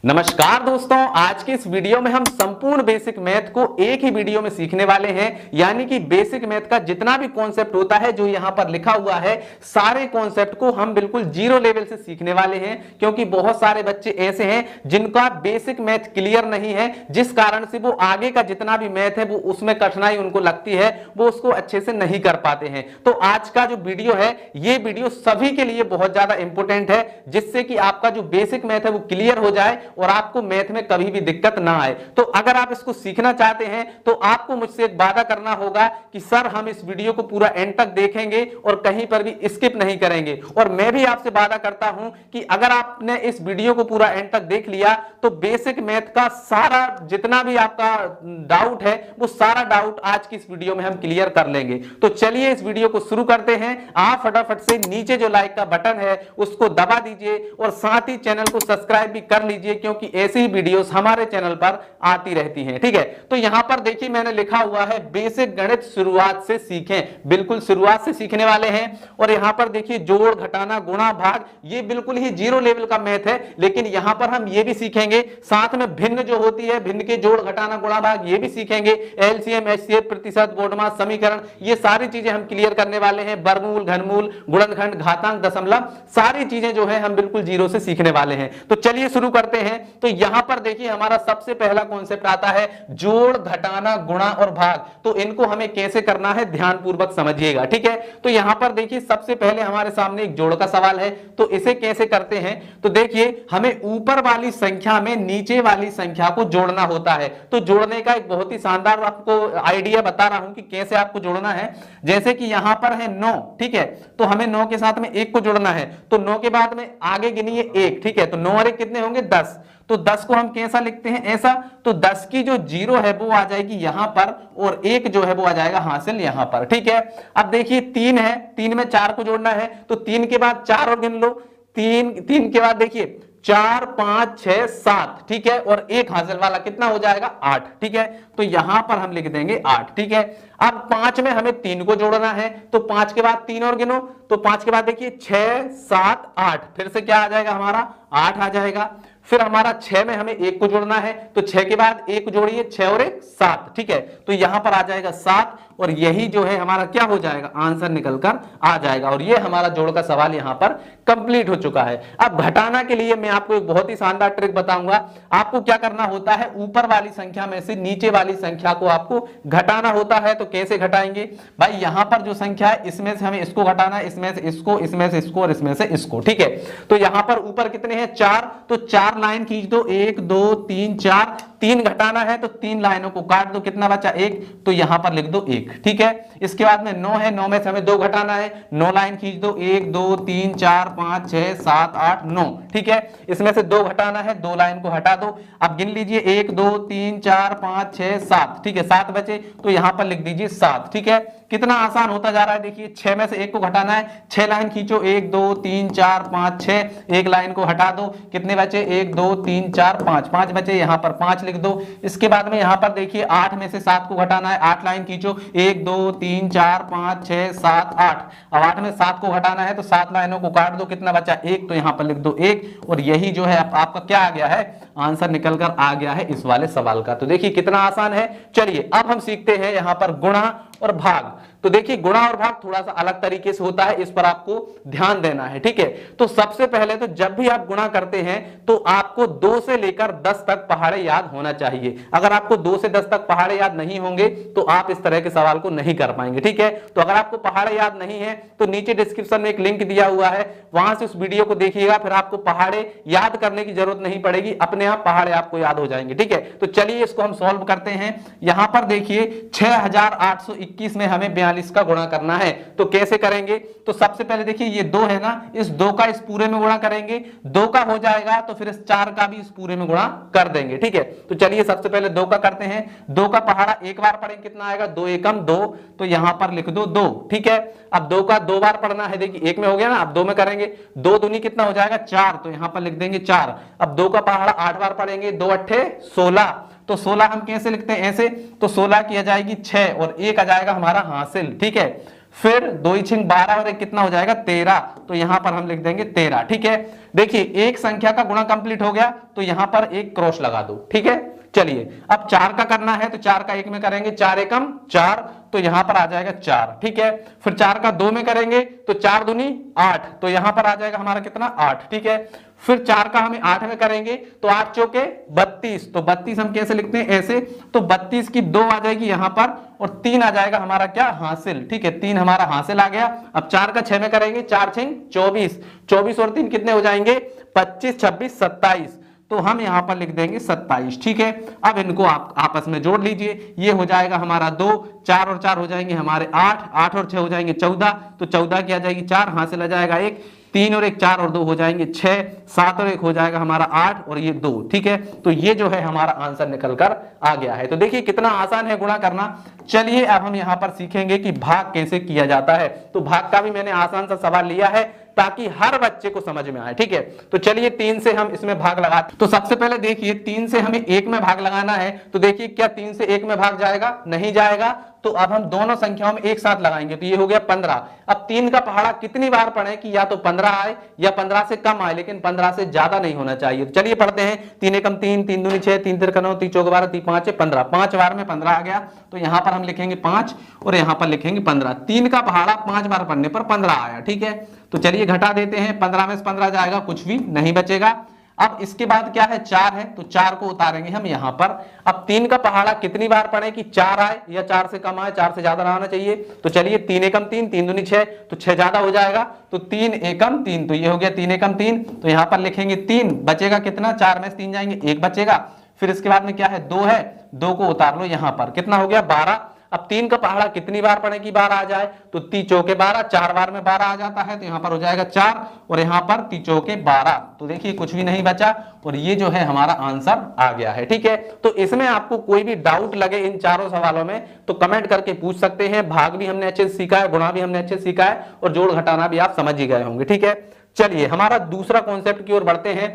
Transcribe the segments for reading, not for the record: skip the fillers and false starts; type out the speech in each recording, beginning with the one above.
नमस्कार दोस्तों, आज की इस वीडियो में हम संपूर्ण बेसिक मैथ को एक ही वीडियो में सीखने वाले हैं। यानी कि बेसिक मैथ का जितना भी कॉन्सेप्ट होता है जो यहां पर लिखा हुआ है, सारे कॉन्सेप्ट को हम बिल्कुल जीरो लेवल से सीखने वाले हैं। क्योंकि बहुत सारे बच्चे ऐसे हैं जिनका बेसिक मैथ क्लियर नहीं है, जिस कारण से वो आगे का जितना भी मैथ है वो उसमें कठिनाई उनको लगती है, वो उसको अच्छे से नहीं कर पाते हैं। तो आज का जो वीडियो है, ये वीडियो सभी के लिए बहुत ज्यादा इंपॉर्टेंट है, जिससे कि आपका जो बेसिक मैथ है वो क्लियर हो जाए और आपको मैथ में कभी भी दिक्कत ना आए। तो अगर आप इसको सीखना चाहते हैं तो आपको मुझसे एक वादा करना होगा कि सर हम इस वीडियो को पूरा एंड तक देखेंगे और कहीं पर भी स्किप नहीं करेंगे। और मैं भी आपसे वादा करता हूं कि अगर आपने इस वीडियो को पूरा एंड तक देख लिया तो बेसिक मैथ का सारा जितना भी आपका डाउट है वो सारा डाउट आज की इस वीडियो में हम क्लियर कर लेंगे। तो चलिए इस वीडियो को शुरू करते हैं। आप फटाफट से नीचे जो लाइक का बटन है उसको दबा दीजिए और साथ ही चैनल को सब्सक्राइब भी कर लीजिए, क्योंकि ऐसी ही वीडियोस हमारे चैनल पर आती रहती हैं। ठीक है, तो यहां पर देखिए मैंने लिखा हुआ है बेसिक गणित शुरुआत से सीखें। बिल्कुल शुरुआत से सीखने वाले हैं। और यहां पर देखिए जोड़, घटाना, गुणा, भाग, ये बिल्कुल ही जीरो लेवल का मैथ है। लेकिन यहां पर हम ये भी सीखेंगे, साथ में भिन्न जो होती है, भिन्न के जोड़, घटाना, गुणा, भाग, ये भी सीखेंगे। एलसीएम, एचसीएफ, प्रतिशत, बोडमास, समीकरण, ये सारी चीजें हम क्लियर करने वाले हैं। वर्गमूल, घनमूल, गुणनखंड, घातांक, दशमलव, सारी चीजें जो है हम बिल्कुल जीरो से सीखने वाले हैं। तो चलिए शुरू करते हैं। तो यहां पर देखिए हमारा सबसे पहला कॉन्सेप्ट आता है जोड़, घटाना, गुणा और भाग। तो इनको हमें कैसे करना है ध्यानपूर्वक समझिएगा। ठीक है, तो यहां पर देखिए सबसे पहले हमारे सामने एक जोड़ का सवाल है। तो इसे कैसे करते हैं, तो देखिए हमें ऊपर वाली संख्या में नीचे वाली संख्या को जोड़ना होता है। तो जोड़ने का एक बहुत ही शानदार आपको आइडिया बता रहा हूं कि कैसे आपको जोड़ना है। जैसे कि यहां पर है 9, ठीक है, तो हमें 9 के साथ में 1 को जोड़ना है। तो 9 के बाद में आगे गिनिए 1, ठीक है, तो 9 और 1 कितने होंगे 10। तो 10 को हम कैसा लिखते हैं, ऐसा। तो 10 की जो जीरो है वो आ जाएगी यहां पर और 1 जो है वो आ जाएगा हासिल यहां पर। ठीक है, अब देखिए 3 है, 3 में 4 को जोड़ना है। तो 3 के बाद 4 और गिन लो, 3 के बाद देखिए 4, 5, 6, 7, ठीक है, और 1 हासिल वाला कितना हो जाएगा 8। ठीक है, तो यहां पर हम लिख देंगे 8। ठीक है, अब 5 में हमें 3 को जोड़ना है। तो 5 के बाद 3 और गिनो, तो 5 के बाद देखिए 6, 7, 8, फिर से क्या आ जाएगा हमारा 8 आ जाएगा। फिर हमारा 6 में हमें 1 को जोड़ना है। तो 6 के बाद 1 जोड़िए, 6 और 1 7, ठीक है, तो यहां पर आ जाएगा 7 और यही जो है हमारा क्या हो जाएगा, आंसर निकलकर आ जाएगा। और ये हमारा जोड़ का सवाल यहां पर कंप्लीट हो चुका है। अब घटाना के लिए मैं आपको एक बहुत ही शानदार ट्रिक बताऊंगा। आपको क्या करना होता है, ऊपर वाली संख्या में से नीचे वाली संख्या को आपको घटाना होता है। तो कैसे घटाएंगे भाई, यहां पर जो संख्या है इसमें से हमें इसको घटाना है, इसमें से इसको, इसमें से इसको और इसमें से इसको। ठीक है, तो यहां पर ऊपर कितने हैं 4, तो 4 लाइन खींच दो, 1 2 3 4, 3 घटाना है तो 3 लाइनों को काट दो, कितना बचा 1, तो यहां पर लिख दो 1। ठीक है, इसके बाद में 9 है, 9 में से हमें 2 घटाना है, 9 लाइन खींच दो, 1 2 3 4 5 6 7 8 9। ठीक है, इसमें से 2 घटाना है, 2 लाइन को हटा दो। अब गिन लीजिए 1 2 3 4 5 6 7, ठीक है, 7 बचे, तो यहां पर लिख दीजिए 7। ठीक है, कितना आसान होता जा रहा है। देखिए 6 में से 1 को घटाना है, 6 लाइन खींचो, 1 2 3 4 5 6, 1 लाइन को हटा दो, कितने बचे 1 2 3 4 5, 5 बचे, यहां पर 5 लिख दो। इसके बाद में यहां पर देखिए 8 में से 7 को घटाना है, 8 लाइन खींचो, 1 2 3 4 5 6 7 8। अब 8 में 7 को घटाना है तो 7 लाइनों को काट दो, कितना बचा 1, तो यहां पर लिख दो 1। और यही जो है आपका क्या आ गया है, आंसर निकलकर आ गया है इस वाले सवाल का। तो देखिए कितना आसान है। चलिए अब हम सीखते हैं यहां पर गुणा और भाग। तो देखिए गुणा और भाग थोड़ा सा अलग तरीके से होता है, इस पर आपको ध्यान देना है। ठीक है, तो सबसे पहले तो जब भी आप गुणा करते हैं तो आपको 2 से लेकर 10 तक पहाड़े याद होना चाहिए। अगर आपको 2 से 10 तक पहाड़े याद नहीं होंगे तो आप इस तरह के सवाल को नहीं कर पाएंगे। ठीक है, तो अगर आपको पहाड़े याद नहीं है तो नीचे डिस्क्रिप्शन में एक लिंक दिया हुआ है, वहां से उस वीडियो को देखिएगा, फिर आपको पहाड़े याद करने की जरूरत नहीं पड़ेगी, अपने आप पहाड़े आपको याद हो जाएंगे। ठीक है, तो चलिए इसको हम सॉल्व करते हैं। यहां पर देखिए 6821 में हमें 42 का गुणा करना है। तो कैसे करेंगे, तो सबसे पहले देखिए ये 2 है ना, इस 2 का इस पूरे में गुणा करेंगे, 2 का हो जाएगा तो फिर इस 4 का भी इस पूरे में गुणा कर देंगे। ठीक है, तो चलिए सबसे पहले 2 का करते हैं। 2 का पहाड़ा एक बार पढ़ेंगे, कितना आएगा 2 एकम 2, तो यहां पर लिख दो 2। ठीक है, अब 2 का 2 बार पढ़ना है, देखिए 1 में हो गया ना, अब 2 में करेंगे, 2 दूनी कितना हो जाएगा 4, तो यहां पर लिख देंगे 4। अब 2 का पहाड़ा 8 बार पढ़ेंगे, 2 अट्ठे 16, तो 16 हम कैसे लिखते हैं ऐसे, तो 16 की आ जाएगी 6 और 1 आ जाएगा हमारा हासिल। ठीक है, फिर 2 × 12 और 1 कितना हो जाएगा 13, तो यहां पर हम लिख देंगे 13। ठीक है, देखिए एक संख्या का गुणा कंप्लीट हो गया तो यहां पर एक क्रॉस लगा दो। ठीक है, चलिए अब 4 का करना है तो 4 का 1 में करेंगे, 4 एकम 4, तो यहां पर आ जाएगा 4। ठीक है, फिर 4 का 2 में करेंगे तो 4 दूनी 8, तो यहां पर आ जाएगा हमारा कितना 8। ठीक है, फिर 4 का हमें 8 में करेंगे तो 8 चौके 32, तो 32 हम कैसे लिखते हैं ऐसे, तो 32 की 2 आ जाएगी यहां पर और 3 आ जाएगा हमारा क्या हासिल। ठीक है, 3 हमारा हासिल आ गया। अब 4 का 6 में करेंगे, 4 × 24, 24 और 3 कितने हो जाएंगे 25, 26, 27, तो हम यहां पर लिख देंगे 27। ठीक है, अब इनको आप आपस में जोड़ लीजिए, ये हो जाएगा हमारा 2, 4 और 4 हो जाएंगे हमारे 8, 8 और 6 हो जाएंगे 14, तो 14 की आ जाएगी 4, हासिल आ जाएगा 1, 3 और 1 4 और 2 हो जाएंगे 6, 7 और 1 हो जाएगा हमारा 8 और ये 2। ठीक है, तो ये जो है हमारा आंसर निकल कर आ गया है। तो देखिए कितना आसान है गुणा करना। चलिए अब हम यहाँ पर सीखेंगे कि भाग कैसे किया जाता है। तो भाग का भी मैंने आसान सा सवाल लिया है ताकि हर बच्चे को समझ में आए। ठीक है, तो चलिए 3 से हम इसमें भाग लगाते। तो सबसे पहले देखिए 3 से हमें 1 में भाग लगाना है, तो देखिए क्या 3 से 1 में भाग जाएगा, नहीं जाएगा, तो अब हम दोनों संख्याओं में एक साथ लगाएंगे, तो ये हो गया 15। अब 3 का पहाड़ा कितनी बार पढ़े कि या तो 15 आए या 15 से कम आए, लेकिन 15 से ज्यादा नहीं होना चाहिए। तो चलिए पढ़ते हैं, 3 एकम 3, 3 दूनी 6, 3 तिरका 9, 3 चौके 12, 3 5 15, 5 बार में 15 आ गया, तो यहां पर हम लिखेंगे 5 और यहां पर लिखेंगे 15। 3 का पहाड़ा 5 बार पढ़ने पर 15 आया। ठीक है, तो चलिए घटा देते हैं, 15 में से 15 जाएगा, कुछ भी नहीं बचेगा। अब इसके बाद क्या है 4 है, तो 4 को उतारेंगे हम यहां पर। अब 3 का पहाड़ा कितनी बार पढ़े कि 4 आए या 4 से कम आए, 4 से ज्यादा ना आना चाहिए। तो चलिए 3 एकम 3, 3 दूनी 6, तो 6 ज्यादा हो जाएगा, तो 3 एकम 3, तो ये हो गया 3 एकम 3, तो यहां पर लिखेंगे 3, बचेगा कितना, 4 में से 3 जाएंगे, 1 बचेगा। फिर इसके बाद में क्या है 2 है, 2 को उतार लो यहां पर, कितना हो गया 12। अब 3 का पहाड़ा कितनी बार पढ़े कि 12 आ जाए, तो 3 चौके 12, 4 बार में 12 आ जाता है, तो यहां पर हो जाएगा 4 और यहां पर 3 चौके 12, तो देखिए कुछ भी नहीं बचा और ये जो है हमारा आंसर आ गया है। ठीक है, तो इसमें आपको कोई भी डाउट लगे इन चारों सवालों में तो कमेंट करके पूछ सकते हैं। भाग भी हमने अच्छे से सीखा है, गुणा भी हमने अच्छे से सीखा है और जोड़ घटाना भी आप समझ ही गए होंगे। ठीक है, चलिए हमारा दूसरा कॉन्सेप्ट की ओर बढ़ते हैं।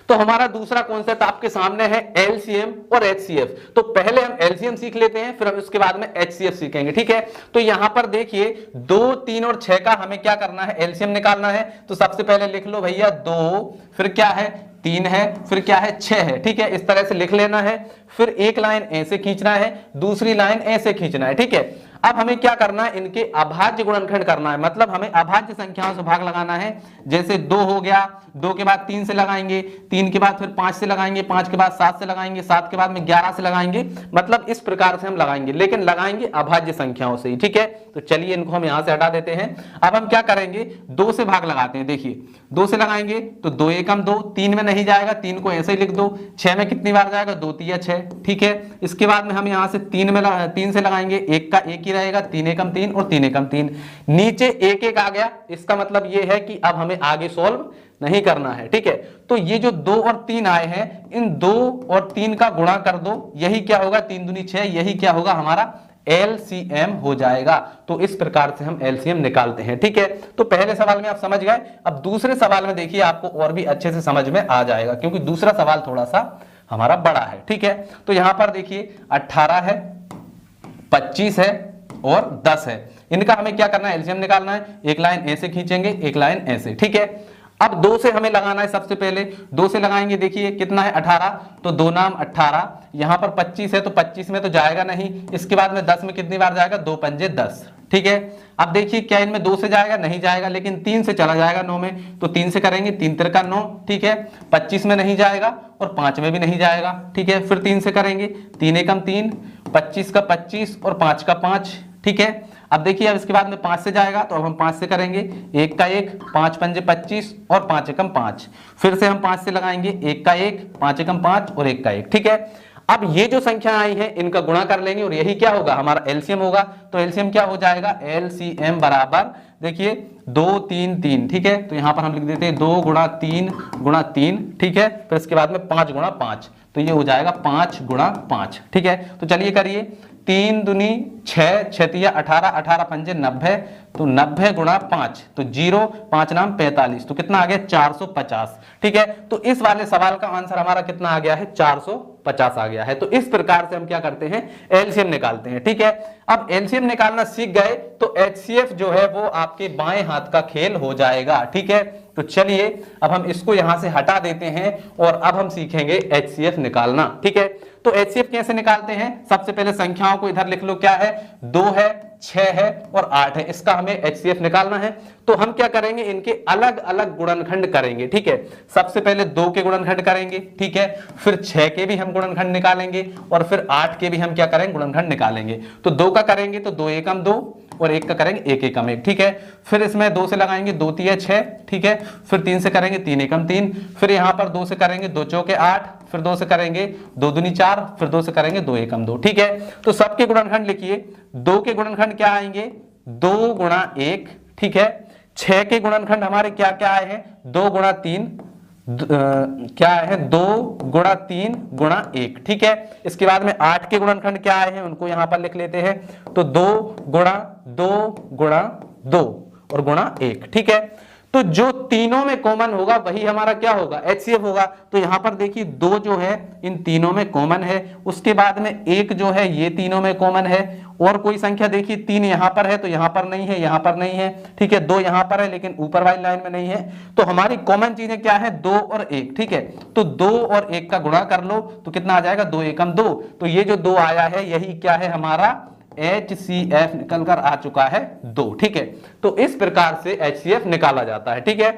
तो हमारा दूसरा कॉन्सेप्ट आपके सामने है एलसीएम और एचसीएफ। तो पहले हम एलसीएम सीख लेते हैं, फिर हम उसके बाद में एचसीएफ सीखेंगे। ठीक है, तो यहां पर देखिए 2, 3 और 6 का हमें क्या करना है, एलसीएम निकालना है। तो सबसे पहले लिख लो भैया 2, फिर क्या है 3 है, फिर क्या है 6 है। ठीक है, इस तरह से लिख लेना है। फिर एक लाइन ऐसे खींचना है, दूसरी लाइन ऐसे खींचना है। ठीक है, अब हमें क्या करना है, इनके अभाज्य गुणनखंड करना है, मतलब हमें अभाज्य संख्याओं से भाग लगाना है। जैसे 2 हो गया, 2 के बाद 3 से लगाएंगे, 3 के बाद फिर 5 से लगाएंगे, 5 के बाद 7 से लगाएंगे, 7 के बाद में 11 से लगाएंगे, मतलब इस प्रकार से हम लगाएंगे, लेकिन लगाएंगे अभाज्य संख्याओं से ही। ठीक है, तो चलिए इनको हम यहां से हटा देते हैं। अब हम क्या करेंगे, 2 से भाग लगाते हैं। देखिए 2 से लगाएंगे तो 2 एकम 2, 3 में नहीं जाएगा, 3 को ऐसे ही लिख दो। 6 में कितनी बार जाएगा, 2 3 6। ठीक है, इसके बाद में हम यहां से 3 से लगाएंगे, 1 का 1 ही रहेगा, 3 एकम 3 और 3 एकम 3, नीचे 1 1 आ गया। इसका मतलब ये है कि अब हमें आगे सॉल्व नहीं करना है। ठीक है, तो ये जो 2 और 3 आए हैं, इन 2 और 3 का गुणा कर दो, यही क्या होगा 3 दूनी 6, यही क्या होगा हमारा एलसीएम हो जाएगा। तो इस प्रकार से हम एलसीएम निकालते हैं। ठीक है, तो पहले सवाल में आप समझ गए। अब दूसरे सवाल में देखिए आपको और भी अच्छे से समझ में आ जाएगा, क्योंकि दूसरा सवाल थोड़ा सा हमारा बड़ा है। ठीक है, तो यहां पर देखिए 18 है, 25 है और 10 है। इनका हमें क्या करना है, एलसीएम निकालना है। एक लाइन ऐसे खींचेंगे, एक लाइन ऐसे। ठीक है, अब 2 से हमें लगाना है। सबसे पहले 2 से लगाएंगे, देखिए कितना है 18, तो 2 नाम 18, यहां पर 25 है तो 25 में तो जाएगा नहीं। इसके बाद में 10 में कितनी बार जाएगा, 2 पंजे 10। ठीक है, अब देखिए क्या इनमें 2 से जाएगा, नहीं जाएगा, लेकिन 3 से चला जाएगा 9 में, तो 3 से करेंगे, 3 तिरका 9। ठीक है, 25 में नहीं जाएगा और 5 में भी नहीं जाएगा। ठीक है, फिर 3 से करेंगे, 3 एकम 3, 25 का 25 और 5 का 5। ठीक है, अब देखिए अब इसके बाद में 5 से जाएगा, तो अब हम 5 से करेंगे, 1 का 1, 5 पंजे 25 और 5 एकम 5। फिर से हम 5 से लगाएंगे, 1 का 1, 5 एकम 5 और 1 का 1। ठीक है, अब ये जो संख्या आई है इनका गुणा कर लेंगे और यही क्या होगा हमारा एलसीएम होगा। तो एलसीएम क्या हो जाएगा, एलसीएम बराबर देखिए 2 3 3। ठीक है, तो यहां पर हम लिख देते हैं 2 गुणा 3 गुणा 3। ठीक है, फिर इसके बाद में 5 गुणा 5, तो ये हो जाएगा 5 गुणा 5। ठीक है, तो चलिए करिए, 3 दूनी 6, 6 तिया 18, 18 पंजे 90, तो 90 गुणा 5 तो 0, 5 नाम 45, तो कितना आ गया 450। ठीक है, तो इस वाले सवाल का आंसर हमारा कितना आ गया है 450 आ गया है। तो इस प्रकार से हम क्या करते हैं एलसीएम निकालते हैं। ठीक है, अब एलसीएम निकालना सीख गए तो एचसीएफ जो है वो आपके बाएं हाथ का खेल हो जाएगा। ठीक है, तो चलिए अब हम इसको यहां से हटा देते हैं और अब हम सीखेंगे एचसीएफ निकालना। ठीक है, तो एचसीएफ कैसे निकालते हैं, सबसे पहले संख्याओं को इधर लिख लो, क्या है 2 है, 6 है और 8 है, इसका हमें एचसीएफ निकालना है। तो हम क्या करेंगे, इनके अलग अलग गुणनखंड करेंगे। ठीक है, सबसे पहले 2 के गुणनखंड करेंगे, ठीक है, फिर 6 के भी हम गुणनखंड निकालेंगे और फिर 8 के भी हम क्या करेंगे गुणनखंड निकालेंगे। तो 2 का करेंगे तो 2 एकम 2 और 1 का करेंगे 1 एकम 1। ठीक है, फिर इसमें 2 से लगाएंगे 2 तिया 6, ठीक है, फिर 3 से करेंगे 3 एकम 3, फिर यहां पर 2 से करेंगे 2 चौके 8, फिर 2 से करेंगे 2 दूनी 4, फिर 2 से करेंगे 2 एकम 2। ठीक है, तो सबके गुणनखंड लिखिए। 2 के गुणनखंड क्या आएंगे 2 गुणा 1, ठीक है। 6 के गुणनखंड हमारे क्या क्या आए हैं 2 गुणा 3, क्या है 2 गुणा 3 गुणा 1। ठीक है, इसके बाद में 8 के गुणनखंड क्या आए हैं उनको यहां पर लिख लेते हैं, तो 2 गुणा 2 गुणा 2 और गुणा 1। ठीक है, तो जो तीनों में कॉमन होगा वही हमारा क्या होगा एचसीएफ होगा। तो यहां पर देखिए 2 जो है इन तीनों में कॉमन है, उसके बाद में 1 जो है ये तीनों में कॉमन है, और कोई संख्या देखिए 3 यहां पर है तो यहां पर नहीं है, यहां पर नहीं है। ठीक है, 2 यहां पर है लेकिन ऊपर वाली लाइन में नहीं है। तो हमारी कॉमन चीजें क्या है 2 और 1। ठीक है, तो 2 और 1 का गुणा कर लो तो कितना आ जाएगा 2 एकम 2। तो ये जो 2 आया है यही क्या है हमारा HCF निकल कर आ चुका है 2। ठीक है, तो इस प्रकार से HCF निकाला जाता है। ठीक है,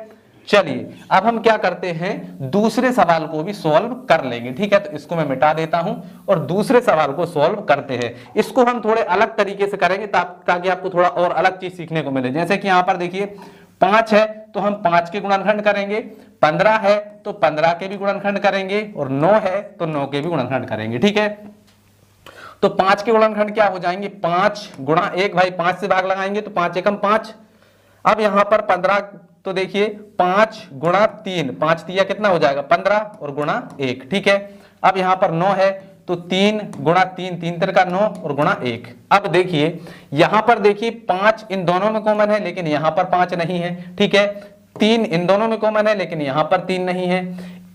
चलिए अब हम क्या करते हैं दूसरे सवाल को भी सॉल्व कर लेंगे। ठीक है, तो इसको मैं मिटा देता हूं और दूसरे सवाल को सॉल्व करते हैं। इसको हम थोड़े अलग तरीके से करेंगे ताकि आपको थोड़ा और अलग चीज सीखने को मिले। जैसे कि यहां पर देखिए 5 है तो हम 5 के गुणनखंड करेंगे, 15 है तो 15 के भी गुणनखंड करेंगे और 9 है तो 9 के भी गुणनखंड करेंगे। ठीक है, तो 5 के गुणनखंड क्या हो जाएंगे 5 गुणा 1, भाई 5 से भाग लगाएंगे तो 5 एकम 5। अब यहां पर 15 तो देखिए 5 गुणा 3, 5 तिया कितना हो जाएगा 15 और गुणा 1। ठीक है, अब यहां पर 9 है तो 3 गुणा 3, 3 तिरका 9 और गुणा 1। अब देखिए यहां पर देखिए 5 इन दोनों में कॉमन है लेकिन यहां पर 5 नहीं है। ठीक है, 3 इन दोनों में कॉमन है लेकिन यहां पर 3 नहीं है।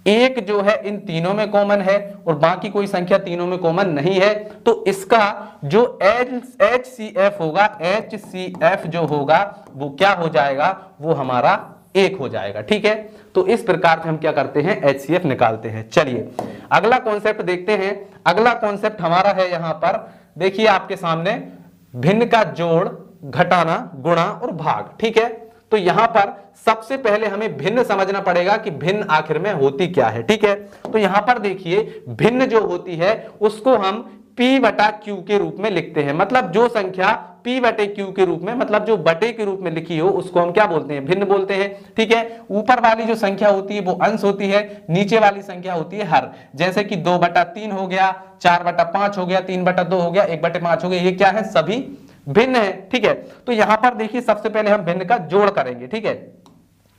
1 जो है इन तीनों में कॉमन है और बाकी कोई संख्या तीनों में कॉमन नहीं है। तो इसका जो HCF होगा, HCF जो होगा वो क्या हो जाएगा, वो हमारा 1 हो जाएगा। ठीक है, तो इस प्रकार से हम क्या करते हैं HCF निकालते हैं। चलिए अगला कॉन्सेप्ट देखते हैं। अगला कॉन्सेप्ट हमारा है यहां पर देखिए आपके सामने भिन्न का जोड़, घटाना, गुणा और भाग। ठीक है, तो यहां पर सबसे पहले हमें भिन्न समझना पड़ेगा कि भिन्न आखिर में होती क्या है। ठीक है, तो यहां पर देखिए भिन्न जो होती है उसको हम P बटा Q के रूप में लिखते हैं। मतलब जो संख्या P बटे Q के रूप में, मतलब जो बटे के रूप में लिखी हो उसको हम क्या बोलते हैं भिन्न बोलते हैं। ठीक है, ऊपर वाली जो संख्या होती है वो अंश होती है, नीचे वाली संख्या होती है हर। जैसे कि 2 बटा 3 हो गया, 4 बटा 5 हो गया, 3 बटा 2 हो गया, 1 बटे 5 हो गया, ये क्या है सभी भिन्न है। ठीक है, तो यहां पर देखिए सबसे पहले हम भिन्न का जोड़ करेंगे। ठीक है,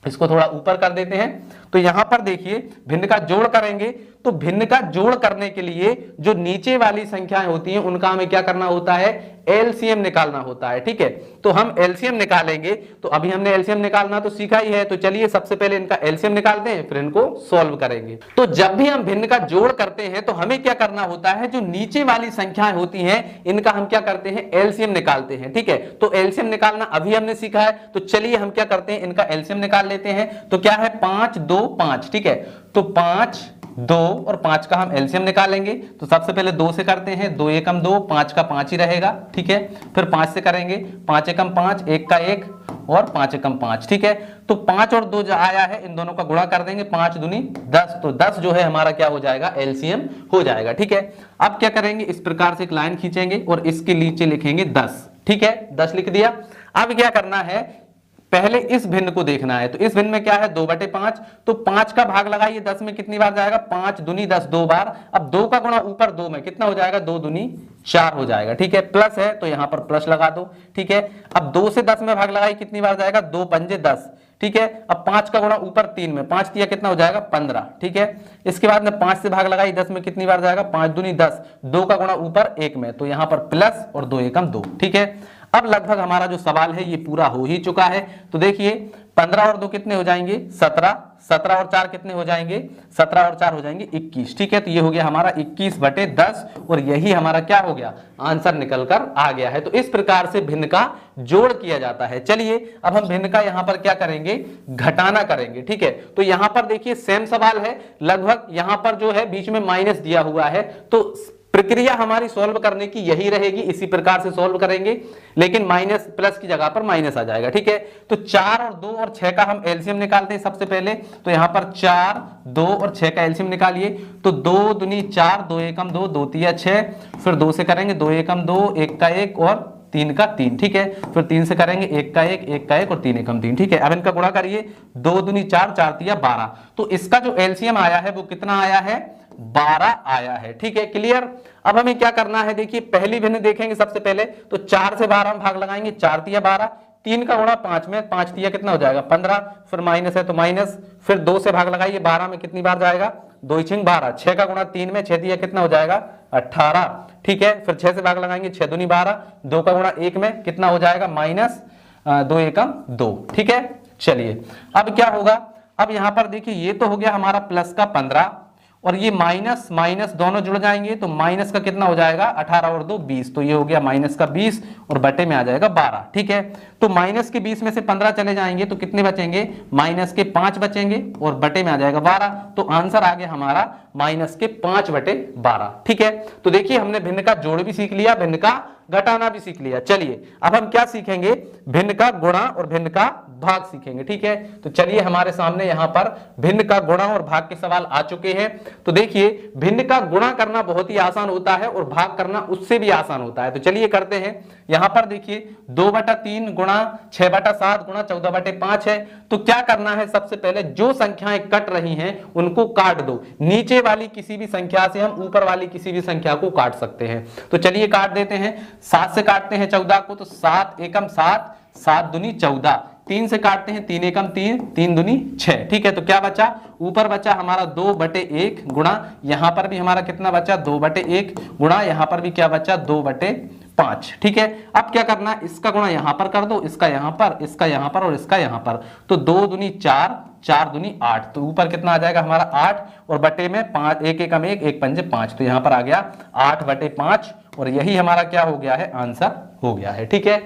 इसको थोड़ा ऊपर कर देते हैं। तो यहां पर देखिए भिन्न का जोड़ करेंगे, तो भिन्न का जोड़ करने के लिए जो नीचे वाली संख्याएं होती हैं उनका हमें क्या करना होता है एलसीएम निकालना होता है। ठीक है, तो हम एलसीएम निकालेंगे। तो अभी हमने एलसीएम निकालना तो सीखा ही है, तो चलिए सबसे पहले इनका एलसीएम निकालते हैं फिर इनको सॉल्व करेंगे। तो जब भी हम भिन्न का जोड़ करते हैं तो हमें क्या करना होता है, जो नीचे वाली संख्याएं होती हैं इनका हम क्या करते हैं एलसीएम निकालते हैं। ठीक है, तो एलसीएम निकालना अभी हमने सीखा है, तो चलिए हम क्या करते हैं इनका एलसीएम निकाल लेते हैं। तो क्या है 5 2 5। ठीक है, तो 5 2 और 5 का हम एलसीएम निकालेंगे। तो सबसे पहले 2 से करते हैं, 2 एकम 2, 5 का 5 ही रहेगा। ठीक है, फिर 5 से करेंगे, 5 एकम 5, 1 का 1 और 5 एकम 5। ठीक है, तो 5 और 2 जो आया है इन दोनों का गुणा कर देंगे, 5 दूनी 10, तो 10 जो है हमारा क्या हो जाएगा एलसीएम हो जाएगा। ठीक है, अब क्या करेंगे इस प्रकार से एक लाइन खींचेंगे और इसके नीचे लिखेंगे 10। ठीक है, 10 लिख दिया। अब क्या करना है पहले इस भिन्न को देखना है। तो इस भिन्न में क्या है 2 बटे 5, तो 5 का भाग लगाइए 10 में कितनी बार जाएगा 5 दूनी 10 2 बार। अब 2 का गुणा ऊपर 2 में कितना हो जाएगा 2 दूनी 4 हो जाएगा। ठीक है, प्लस है तो यहां पर प्लस लगा दो। ठीक है, अब 2 से 10 में भाग लगाइए कितनी बार जाएगा 2 पंजे 10। ठीक है, अब 5 का गुणा ऊपर 3 में, 5 तिया कितना हो जाएगा 15। ठीक है, इसके बाद में 5 से भाग लगाई 10 में कितनी बार जाएगा 5 दूनी 10, 2 का गुणा ऊपर 1 में, तो यहां पर प्लस और 2 एकम 2। ठीक है, अब लगभग हमारा जो सवाल है ये पूरा हो ही चुका है। तो देखिए 15 और 2 कितने हो जाएंगे 17, 17 और 4 कितने हो जाएंगे 17 और 4 हो जाएंगे 21। ठीक है, तो ये हो गया हमारा 21/10 और यही हमारा क्या हो गया आंसर निकल कर आ गया है। तो इस प्रकार से भिन्न का जोड़ किया जाता है। चलिए अब हम भिन्न का यहां पर क्या करेंगे घटाना करेंगे। ठीक है, तो यहां पर देखिए सेम सवाल है, लगभग यहां पर जो है बीच में माइनस दिया हुआ है, तो प्रक्रिया हमारी सॉल्व करने की यही रहेगी, इसी प्रकार से सॉल्व करेंगे, लेकिन माइनस प्लस की जगह पर माइनस आ जाएगा। ठीक है, तो 4 और 2 और 6 का हम एलसीएम निकालते हैं सबसे पहले। तो यहां पर 4, 2 और 6 का एलसीएम निकालिए। तो 2 दूनी 4, 2 एकम 2, 2 तिया 6, फिर 2 से करेंगे 2 एकम 2, 1 का 1 और 3 का 3। ठीक है, फिर 3 से करेंगे 1 का 1, 1 का 1 और 3 एकम 3। ठीक है, अब इनका गुणा करिए, 2 दूनी 4, 4 तिया 12। तो इसका जो एलसीएम आया है वो कितना आया है 12 आया है। ठीक है, क्लियर। अब हमें क्या करना है, देखिए पहली भिन्न देखेंगे सबसे पहले। तो 4 से 12 में भाग लगाएंगे, 4 तिया 12, 3 का गुणा 5 में, 5 तिया कितना हो जाएगा 15, फिर माइनस है तो माइनस, फिर 2 से भाग लगाइए, 12 में कितनी बार जाएगा 2 × 12, 6 का गुणा 3 में, 6 तिया कितना हो जाएगा 18। ठीक है, फिर 6 से भाग लगाएंगे, 6 दूनी 12, 2 का गुणा 1 में कितना हो जाएगा माइनस 2 एकम 2। ठीक है, चलिए अब क्या होगा, अब यहां पर देखिए ये तो हो गया हमारा प्लस का 15 और ये माइनस माइनस दोनों जुड़ जाएंगे, तो माइनस का कितना हो जाएगा 18 और 2 20, तो ये हो गया माइनस का 20 और बटे में आ जाएगा 12। ठीक है, तो माइनस के 20 में से 15 चले जाएंगे तो कितने बचेंगे माइनस के 5 बचेंगे और बटे में आ जाएगा 12। तो आंसर आ गया हमारा माइनस के 5/12। ठीक है, तो देखिए हमने भिन्न का जोड़ भी सीख लिया, भिन्न का घटाना भी सीख लिया। चलिए अब हम क्या सीखेंगे, भिन्न का गुणा और भिन्न का भाग सीखेंगे। ठीक है, तो चलिए हमारे सामने यहां पर भिन्न का गुणा और भाग के सवाल आ चुके हैं। तो देखिए भिन्न का गुणा करना बहुत ही आसान होता है और भाग करना उससे भी आसान होता है। तो चलिए करते हैं। यहां पर देखिए 2/3 गुणा 6/7 गुणा 14/5 है। तो क्या करना है, सबसे पहले जो संख्याएं कट रही हैं उनको काट दो। नीचे वाली किसी भी संख्या से हम ऊपर वाली किसी भी संख्या को काट सकते हैं। तो चलिए काट देते हैं। 7 से काटते हैं 14 को, तो 7 एकम 7, 7 दूनी 14। 3 से काटते हैं 3 एकम 3, 3 दूनी 6। ठीक है, तो क्या बचा, ऊपर बचा हमारा 2/1 गुणा यहां पर भी हमारा कितना बचा 2/1 गुणा यहां पर भी क्या बचा 2/5। ठीक है, अब क्या करना, इसका गुणा यहां पर कर दो, इसका यहां पर, इसका यहां पर और इसका यहां पर। तो 2 दूनी 4, 4 दूनी 8, तो ऊपर कितना आ जाएगा हमारा 8 और बटे में 5, 1 एकम 1, 1 पंजे 5, तो यहां पर आ गया 8/5 और यही हमारा क्या हो गया है आंसर हो गया है। ठीक है,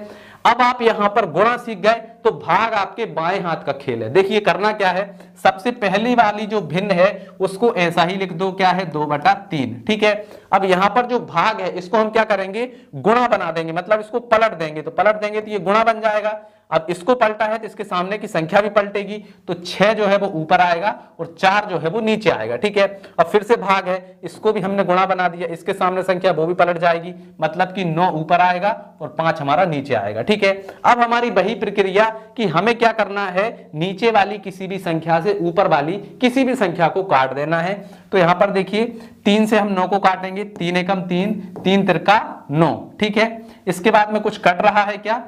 अब आप यहां पर गुणा सीख गए तो भाग आपके बाएं हाथ का खेल है। देखिए करना क्या है, सबसे पहली वाली जो भिन्न है उसको ऐसा ही लिख दो, क्या है 2/3। ठीक है, अब यहां पर जो भाग है इसको हम क्या करेंगे गुणा बना देंगे, मतलब इसको पलट देंगे। तो पलट देंगे तो ये गुणा बन जाएगा। अब इसको पलटा है तो इसके सामने की संख्या भी पलटेगी, तो 6 जो है वो ऊपर आएगा और 4 जो है वो नीचे आएगा। ठीक है, अब फिर से भाग है, इसको भी हमने गुणा बना दिया, इसके सामने संख्या वो भी पलट जाएगी, मतलब कि 9 ऊपर आएगा और 5 हमारा नीचे आएगा। ठीक है, अब हमारी वही प्रक्रिया कि हमें क्या करना है, नीचे वाली किसी भी संख्या से ऊपर वाली किसी भी संख्या को काट देना है। तो यहां पर देखिए 3 से हम 9 को काटेंगे, 3 एकम 3, 3 तिरका 9। ठीक है, इसके बाद में कुछ कट रहा है क्या,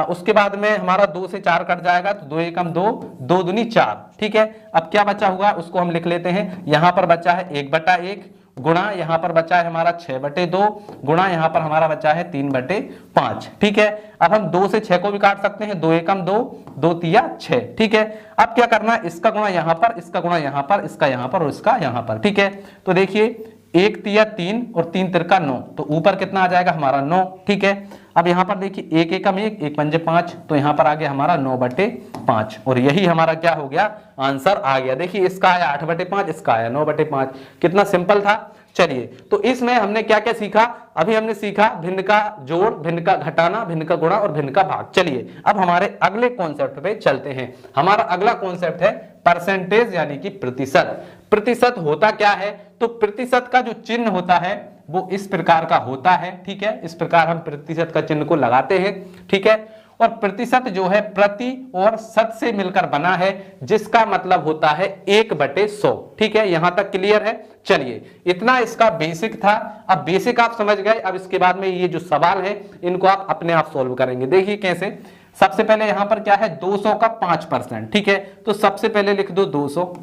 उसके बाद में हमारा 2 से 4 कट जाएगा, तो 2 एकम 2, 2 दूनी 4। ठीक है, अब क्या बचा हुआ उसको हम लिख लेते हैं। यहां पर बचा है 1/1 गुणा यहां पर बचा है हमारा 6/2 गुणा यहां पर हमारा बचा है 3/5। ठीक है, अब हम 2 से 6 को भी काट सकते हैं, 2 एकम 2, 2 तिया 6। ठीक है, अब क्या करना, इसका गुणा यहां पर, इसका गुणा यहां पर, इसका यहां पर और इसका यहां पर। ठीक है, तो देखिए 1 तिया 3 और 3 तिरका 9, तो ऊपर कितना आ जाएगा हमारा 9। ठीक है, अब यहां पर देखिए 1 एकम 1, 1 पंजे 5, तो यहां पर आ गया हमारा 9/5 और यही हमारा क्या हो गया आंसर आ गया। देखिए इसका आया 8/5, इसका आया 9/5। कितना सिंपल था। चलिए, तो इसमें हमने क्या क्या सीखा, अभी हमने सीखा भिन्न का जोड़, भिन्न का घटाना, भिन्न का गुणा और भिन्न का भाग। चलिए अब हमारे अगले कॉन्सेप्ट पे चलते हैं। हमारा अगला कॉन्सेप्ट है परसेंटेज यानी कि प्रतिशत। प्रतिशत होता क्या है, तो प्रतिशत का जो चिन्ह होता है वो इस प्रकार का होता है। ठीक है, इस प्रकार हम प्रतिशत का चिन्ह को लगाते हैं। ठीक है, और प्रतिशत जो है प्रति और शत से मिलकर बना है, जिसका मतलब होता है 1/100। ठीक है, यहां तक क्लियर है। चलिए इतना इसका बेसिक था। अब बेसिक आप समझ गए, अब इसके बाद में ये जो सवाल है इनको आप अपने आप सॉल्व करेंगे। देखिए कैसे, सबसे पहले यहां पर क्या है 200 का 5%। ठीक है, तो सबसे पहले लिख दो 200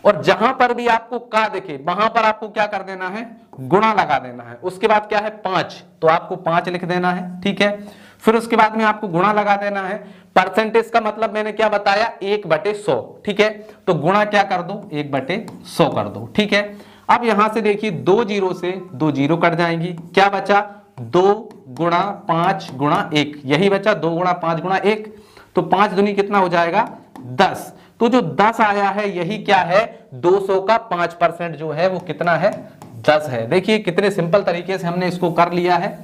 और जहां पर भी आपको का दिखे वहां पर आपको क्या कर देना है, गुणा लगा देना है। उसके बाद क्या है 5, तो आपको 5 लिख देना है, ठीक है। फिर उसके बाद में आपको गुणा लगा देना है। परसेंटेज का मतलब मैंने क्या बताया, 1/100, ठीक है। तो गुणा क्या कर दो, 1/100 कर दो, ठीक है। अब यहां से देखिए 2 जीरो से 2 जीरो कट जाएंगी, क्या बचा 2 गुणा 5 गुणा 1, यही बचा 2 गुणा 5 गुणा 1। तो 5 दूनी कितना हो जाएगा 10। तो जो 10 आया है यही क्या है 200 का 5% जो है वो कितना है 10 है। देखिए कितने सिंपल तरीके से हमने इसको कर लिया है।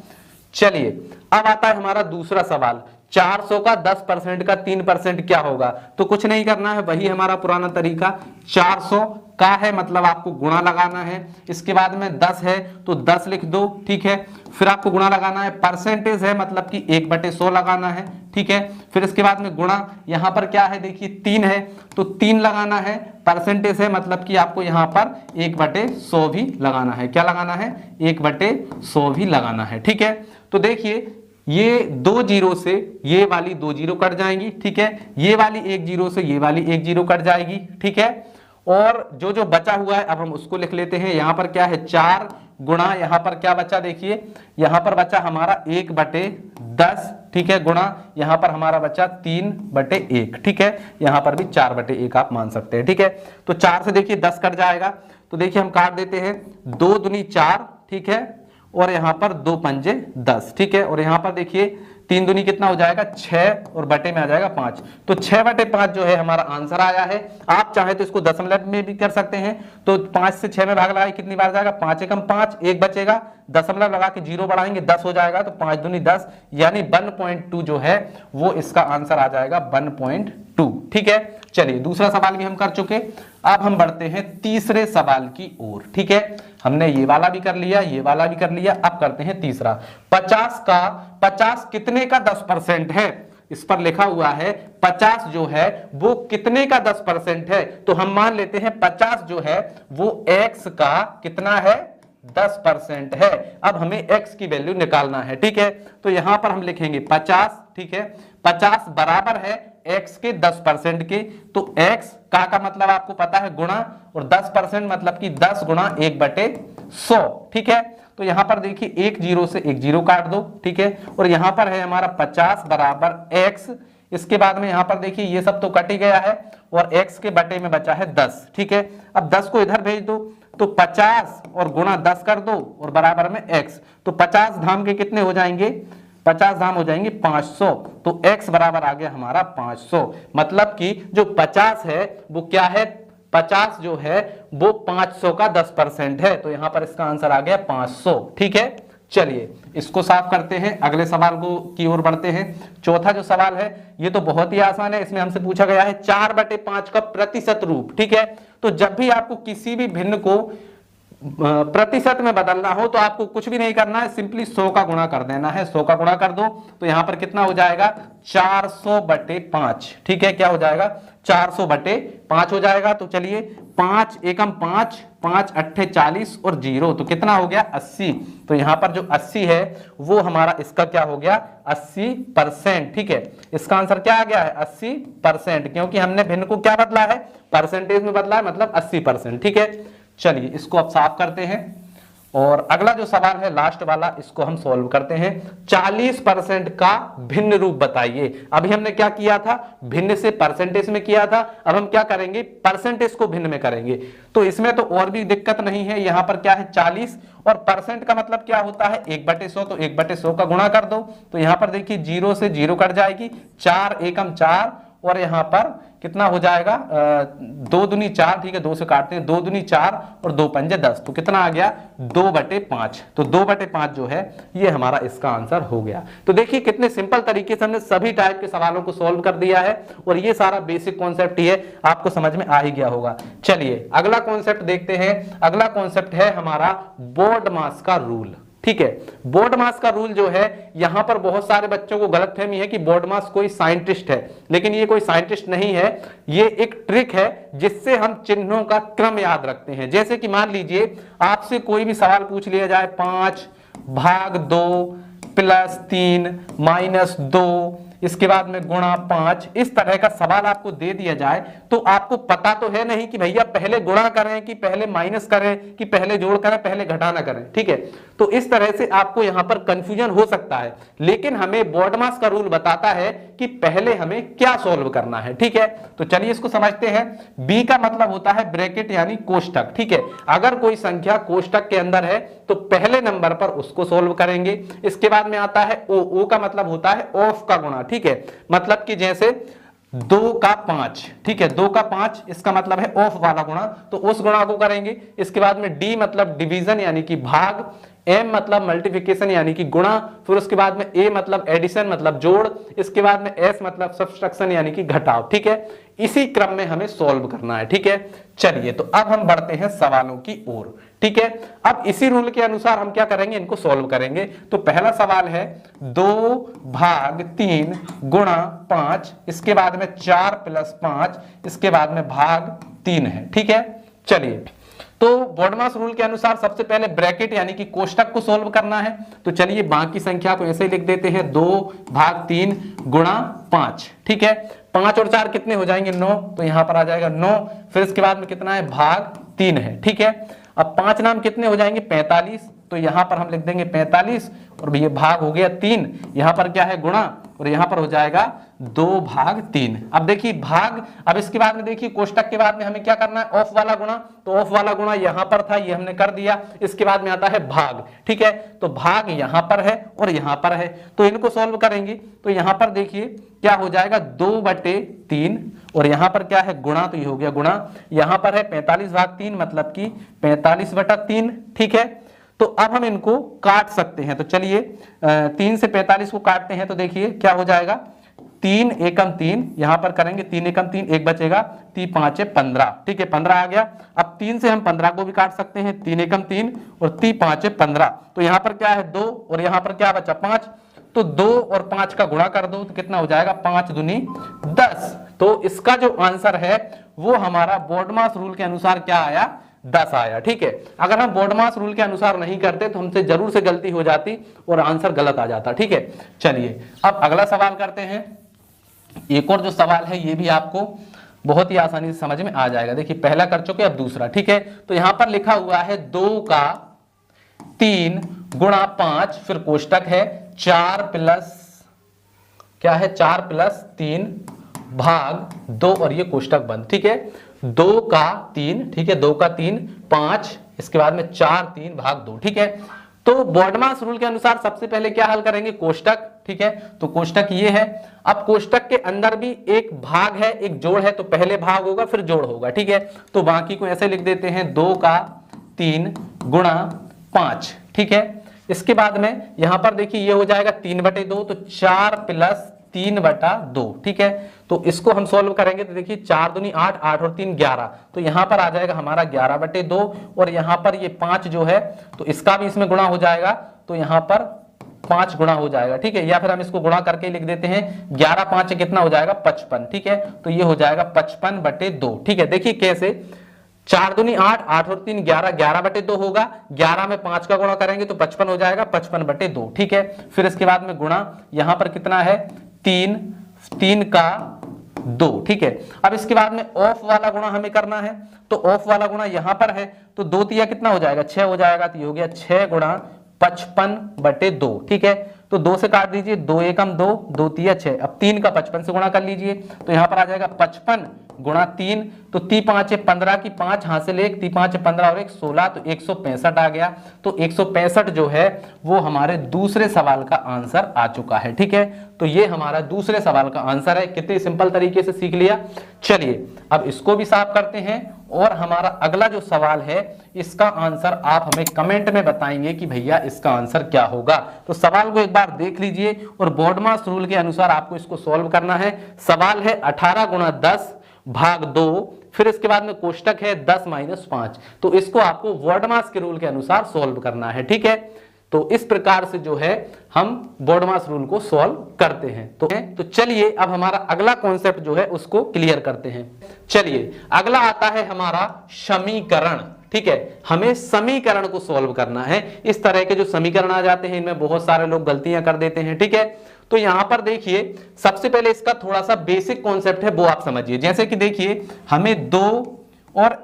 चलिए अब आता है हमारा दूसरा सवाल, 400 का 10% का 3% क्या होगा। तो कुछ नहीं करना है, वही हमारा पुराना तरीका, 400 का है मतलब आपको गुणा लगाना है, इसके बाद में 10 है तो 10 लिख दो, ठीक है। फिर आपको गुणा लगाना है, परसेंटेज है मतलब कि 1/100 लगाना है, ठीक है। फिर इसके बाद में गुणा, यहां पर क्या है देखिए 3 है तो 3 लगाना है, परसेंटेज है मतलब कि आपको यहां पर 1/100 भी लगाना है, क्या लगाना है 1/100 भी लगाना है, ठीक है। तो देखिए ये 2 जीरो से ये वाली 2 जीरो कट जाएंगी, ठीक है। ये वाली 1 जीरो से ये वाली 1 जीरो कट जाएगी, ठीक है। और जो जो बचा हुआ है अब हम उसको लिख लेते हैं। यहां पर क्या है 4 गुणा, यहां पर क्या बचा देखिए, यहां पर बचा हमारा 1/10, ठीक है, गुणा यहां पर हमारा बचा 3/1, ठीक है। यहां पर भी 4/1 आप मान सकते हैं, ठीक है। तो 4 से देखिए 10 कट जाएगा, तो देखिए हम काट देते हैं, 2 दूनी 4, ठीक है, और यहां पर 2 पंजे 10, ठीक है। और यहां पर देखिए 3 दूनी कितना हो जाएगा 6 और बटे में आ जाएगा 5, तो 6/5 जो है हमारा आंसर आया है। आप चाहे तो इसको दशमलव में भी कर सकते हैं, तो 5 से 6 में भाग लगाए कितनी बार जाएगा 5 एकम 5, 1 बचेगा, दशमलव लगा के 0 बढ़ाएंगे 10 हो जाएगा, तो 5 दूनी 10 यानी 1.2 जो है वो इसका आंसर आ जाएगा 1.2, ठीक है। चलिए दूसरा सवाल भी हम कर चुके, अब हम बढ़ते हैं तीसरे सवाल की ओर, ठीक है। हमने ये वाला भी कर लिया, ये वाला भी कर लिया, अब करते हैं तीसरा। 50 कितने का 10% है, इस पर लिखा हुआ है 50 जो है वो कितने का 10% है। तो हम मान लेते हैं 50 जो है वो x का कितना है 10% है। अब हमें x की वैल्यू निकालना है, ठीक है। तो यहां पर हम लिखेंगे 50, ठीक है, 50 बराबर है x के 10% के, तो x का मतलब आपको पता है गुणा, और 10% मतलब कि 10 गुणा 1/100, ठीक है। तो यहां पर देखिए 1 जीरो से 1 जीरो काट दो, ठीक है। और यहां पर है हमारा 50 बराबर x, इसके बाद में यहां पर देखिए ये सब तो कट ही गया है और x के बटे में बचा है 10, ठीक है। अब 10 को इधर भेज दो, तो 50 और गुणा 10 कर दो और बराबर में x, तो 50 धाम के कितने हो जाएंगे 50 धाम हो जाएंगे 500, तो x बराबर आ गया हमारा 500। मतलब कि जो 50 है वो क्या है, 50 जो है वो 500 का 10% है, तो यहां पर इसका आंसर आ गया 500, ठीक है। चलिए इसको साफ करते हैं, अगले सवाल को की ओर बढ़ते हैं। चौथा जो सवाल है ये तो बहुत ही आसान है, इसमें हमसे पूछा गया है 4/5 का प्रतिशत रूप, ठीक है। तो जब भी आपको किसी भी भिन्न को प्रतिशत में बदलना हो तो आपको कुछ भी नहीं करना है, सिंपली 100 का गुणा कर देना है। 100 का गुणा कर दो तो यहां पर कितना हो जाएगा 400/5, ठीक है। क्या हो जाएगा 400/5 हो जाएगा। तो चलिए 5 एकम 5, 5 अट्ठे 40 और 0, तो कितना हो गया 80। तो यहां पर जो 80 है वो हमारा इसका क्या हो गया 80%, ठीक है। इसका आंसर क्या आ गया है 80%, क्योंकि हमने भिन्न को क्या बदला है परसेंटेज में बदला है, मतलब 80%, ठीक है। चलिए इसको अब साफ करते हैं और अगला जो सवाल है लास्ट वाला इसको हम सॉल्व करते हैं। 40% का भिन्न रूप बताइए। अभी हमने क्या किया था भिन्न से परसेंटेज में किया था, अब हम क्या करेंगे परसेंटेज को भिन्न में करेंगे। तो इसमें तो और भी दिक्कत नहीं है, यहां पर क्या है 40 और परसेंट का मतलब क्या होता है 1/100, तो 1/100 का गुणा कर दो। तो यहां पर देखिए 0 से 0 कट जाएगी, 4 एकम 4 और यहां पर कितना हो जाएगा 2 दूनी 4, ठीक है, 2 से काटते हैं, 2 दूनी 4 और 2 पंजे 10, तो कितना आ गया 2/5। तो 2/5 जो है ये हमारा इसका आंसर हो गया। तो देखिए कितने सिंपल तरीके से हमने सभी टाइप के सवालों को सॉल्व कर दिया है और ये सारा बेसिक कॉन्सेप्ट ही है, आपको समझ में आ ही गया होगा। चलिए अगला कॉन्सेप्ट देखते हैं। अगला कॉन्सेप्ट है हमारा बोर्ड मास का रूल, ठीक है। बोर्ड मास का रूल जो है यहां पर बहुत सारे बच्चों को गलतफहमी है कि बोर्ड मास कोई साइंटिस्ट है, लेकिन ये कोई साइंटिस्ट नहीं है, ये एक ट्रिक है जिससे हम चिन्हों का क्रम याद रखते हैं। जैसे कि मान लीजिए आपसे कोई भी सवाल पूछ लिया जाए 5 भाग 2 + 3 - 2 इसके बाद में गुणा 5, इस तरह का सवाल आपको दे दिया जाए तो आपको पता तो है नहीं कि भैया पहले गुणा करें कि पहले माइनस करें कि पहले जोड़ करें पहले घटाना करें, ठीक है। तो इस तरह से आपको यहां पर कंफ्यूजन हो सकता है, लेकिन हमें बॉडमास का रूल बताता है कि पहले हमें क्या सॉल्व करना है, ठीक है। तो चलिए इसको समझते हैं। बी का मतलब होता है ब्रैकेट यानी कोष्टक, ठीक है। अगर कोई संख्या कोष्टक के अंदर है तो पहले नंबर पर उसको सॉल्व करेंगे। इसके बाद में आता है ओ का मतलब होता है ऑफ का गुणा, ठीक है। मतलब कि जैसे 2 का 5, ठीक है, 2 का 5 इसका मतलब है ऑफ वाला गुणा, तो उस गुणा को करेंगे। इसके बाद में डी मतलब डिवीजन यानी कि भाग, एम मतलब मल्टीप्लिकेशन यानी कि गुणा, फिर उसके बाद में ए मतलब एडिशन मतलब जोड़, इसके बाद में एस मतलब सब्सट्रैक्शन यानी कि घटाव, ठीक है। इसी क्रम में हमें सॉल्व करना है, ठीक है। चलिए तो अब हम बढ़ते हैं सवालों की ओर, ठीक है। अब इसी रूल के अनुसार हम क्या करेंगे, इनको सॉल्व करेंगे। तो पहला सवाल है 2 भाग 3 गुणा 5, इसके बाद में 4 + 5, इसके बाद में भाग 3 है, ठीक है। चलिए तो बॉडमास रूल के अनुसार सबसे पहले ब्रैकेट यानी कि कोष्टक को सॉल्व करना है। तो चलिए बाकी संख्या को ऐसे ही लिख देते हैं, 2 भाग 3 गुणा 5, ठीक है। 5 और 4 कितने हो जाएंगे, 9, तो यहां पर आ जाएगा 9। फिर इसके बाद में कितना है, भाग 3 है, ठीक है। अब 5 नाम कितने हो जाएंगे, 45, तो यहां पर हम लिख देंगे 45, और ये भाग हो गया 3, यहां पर क्या है गुणा, और यहां पर हो जाएगा 2 भाग 3। अब देखिए भाग, अब इसके बाद में देखिए कोष्टक के बाद में हमें क्या करना है, ऑफ वाला गुणा, तो ऑफ वाला गुणा यहां पर था, ये हमने कर दिया। इसके बाद में आता है भाग, ठीक है, तो भाग यहां पर है और यहां पर है, तो इनको सॉल्व करेंगे। तो यहां पर देखिए क्या हो जाएगा, 2/3, और यहां पर क्या है गुणा, तो ये हो गया गुणा, यहां पर है 45 भाग 3 मतलब कि 45/3, ठीक है। तो अब हम इनको काट सकते हैं, तो चलिए 3 से 45 को काटते हैं, तो देखिए क्या हो जाएगा, 3 एकम 3, यहां पर करेंगे 3 एकम 3, एक बचेगा, 3 5 15, ठीक है, 15 आ गया। अब 3 से हम 15 को भी काट सकते हैं, 3 एकम 3 और 3 5 15, तो यहां पर क्या है 2, और यहां पर क्या बचा 5, तो 2 और 5 का गुणा कर दो तो कितना हो जाएगा, 5 दूनी 10। तो इसका जो आंसर है वो हमारा बॉडमास रूल के अनुसार क्या आया, 10 आया, ठीक है। अगर हम बॉडमास रूल के अनुसार नहीं करते तो हमसे जरूर से गलती हो जाती और आंसर गलत आ जाता, ठीक है। चलिए अब अगला सवाल करते हैं। एक और जो सवाल है ये भी आपको बहुत ही आसानी से समझ में आ जाएगा। देखिए पहला कर चुके, अब दूसरा, ठीक है। तो यहां पर लिखा हुआ है 2 का 3 गुणा 5, फिर कोष्टक है 4 प्लस क्या है, 4 + 3 भाग 2, और ये कोष्टक बंद, ठीक है। 2 का 3, ठीक है, 2 का 3 5, इसके बाद में 4 3 भाग 2, ठीक है। तो बॉडमास रूल के अनुसार सबसे पहले क्या हल करेंगे, कोष्टक, ठीक है। तो कोष्टक ये है। अब कोष्टक के अंदर भी एक भाग है एक जोड़ है, तो पहले भाग होगा फिर जोड़ होगा, ठीक है। तो बाकी को ऐसे लिख देते हैं, 2 का 3 गुणा 5, ठीक है। इसके बाद में यहां पर देखिए ये हो जाएगा 3/2, तो 4 + 3/2, ठीक है। तो इसको हम सॉल्व करेंगे, तो देखिए 4 दूनी 8, 8 और 3 11, तो यहां पर आ जाएगा हमारा 11/2, और यहां पर ये 5 जो है तो इसका भी इसमें गुणा हो जाएगा, तो यहां पर 5 गुणा हो जाएगा, ठीक है। या फिर हम इसको गुणा करके लिख देते हैं, 11 5 कितना हो जाएगा, 55, ठीक है। तो ये हो जाएगा 55/2, ठीक है। देखिए कैसे, 4 दूनी 8, 8 और 3 11, 11/2 होगा, 11 में 5 का गुणा करेंगे तो 55 हो जाएगा, 55/2, ठीक है। फिर इसके बाद में गुणा, यहां पर कितना है 3 का 2, ठीक है। अब इसके बाद में ऑफ वाला गुणा हमें करना है, तो ऑफ वाला गुणा यहां पर है, तो 2 तिया कितना हो जाएगा, 6 हो जाएगा, तो ये हो गया 6 गुणा 55/2, ठीक है। तो 2 से काट दीजिए, 2 एकम 2, 2 तिया 6, अब 3 का 55 से गुणा कर लीजिए, तो यहां पर आ जाएगा 55 गुणा 3, तो 3 5 15 की 5 हासिल 1, 3 5 15 और 1 16, तो 165 आ गया। तो 165 जो है वो हमारे दूसरे सवाल का आंसर आ चुका है, ठीक है। तो ये हमारा दूसरे सवाल का आंसर है। कितने सिंपल तरीके से सीख लिया। चलिए अब इसको भी साफ करते हैं, और हमारा अगला जो सवाल है इसका आंसर आप हमें कमेंट में बताएंगे कि भैया इसका आंसर क्या होगा। तो सवाल को एक बार देख लीजिए, और बॉडमास रूल के अनुसार आपको इसको सॉल्व करना है। सवाल है 18 × 10 भाग 2, फिर इसके बाद में कोष्टक है 10 - 5, तो इसको आपको बॉडमास के रूल के अनुसार सॉल्व करना है, ठीक है। तो इस प्रकार से जो है हम बॉडमास रूल को सॉल्व करते हैं। तो चलिए अब हमारा अगला कॉन्सेप्ट जो है उसको क्लियर करते हैं। चलिए अगला आता है हमारा समीकरण, ठीक है। हमें समीकरण को सॉल्व करना है। इस तरह के जो समीकरण आ जाते हैं इनमें बहुत सारे लोग गलतियां कर देते हैं, ठीक है। तो यहां पर देखिए सबसे पहले इसका थोड़ा सा बेसिक कॉन्सेप्ट है वो आप समझिए। जैसे कि देखिए हमें 2 और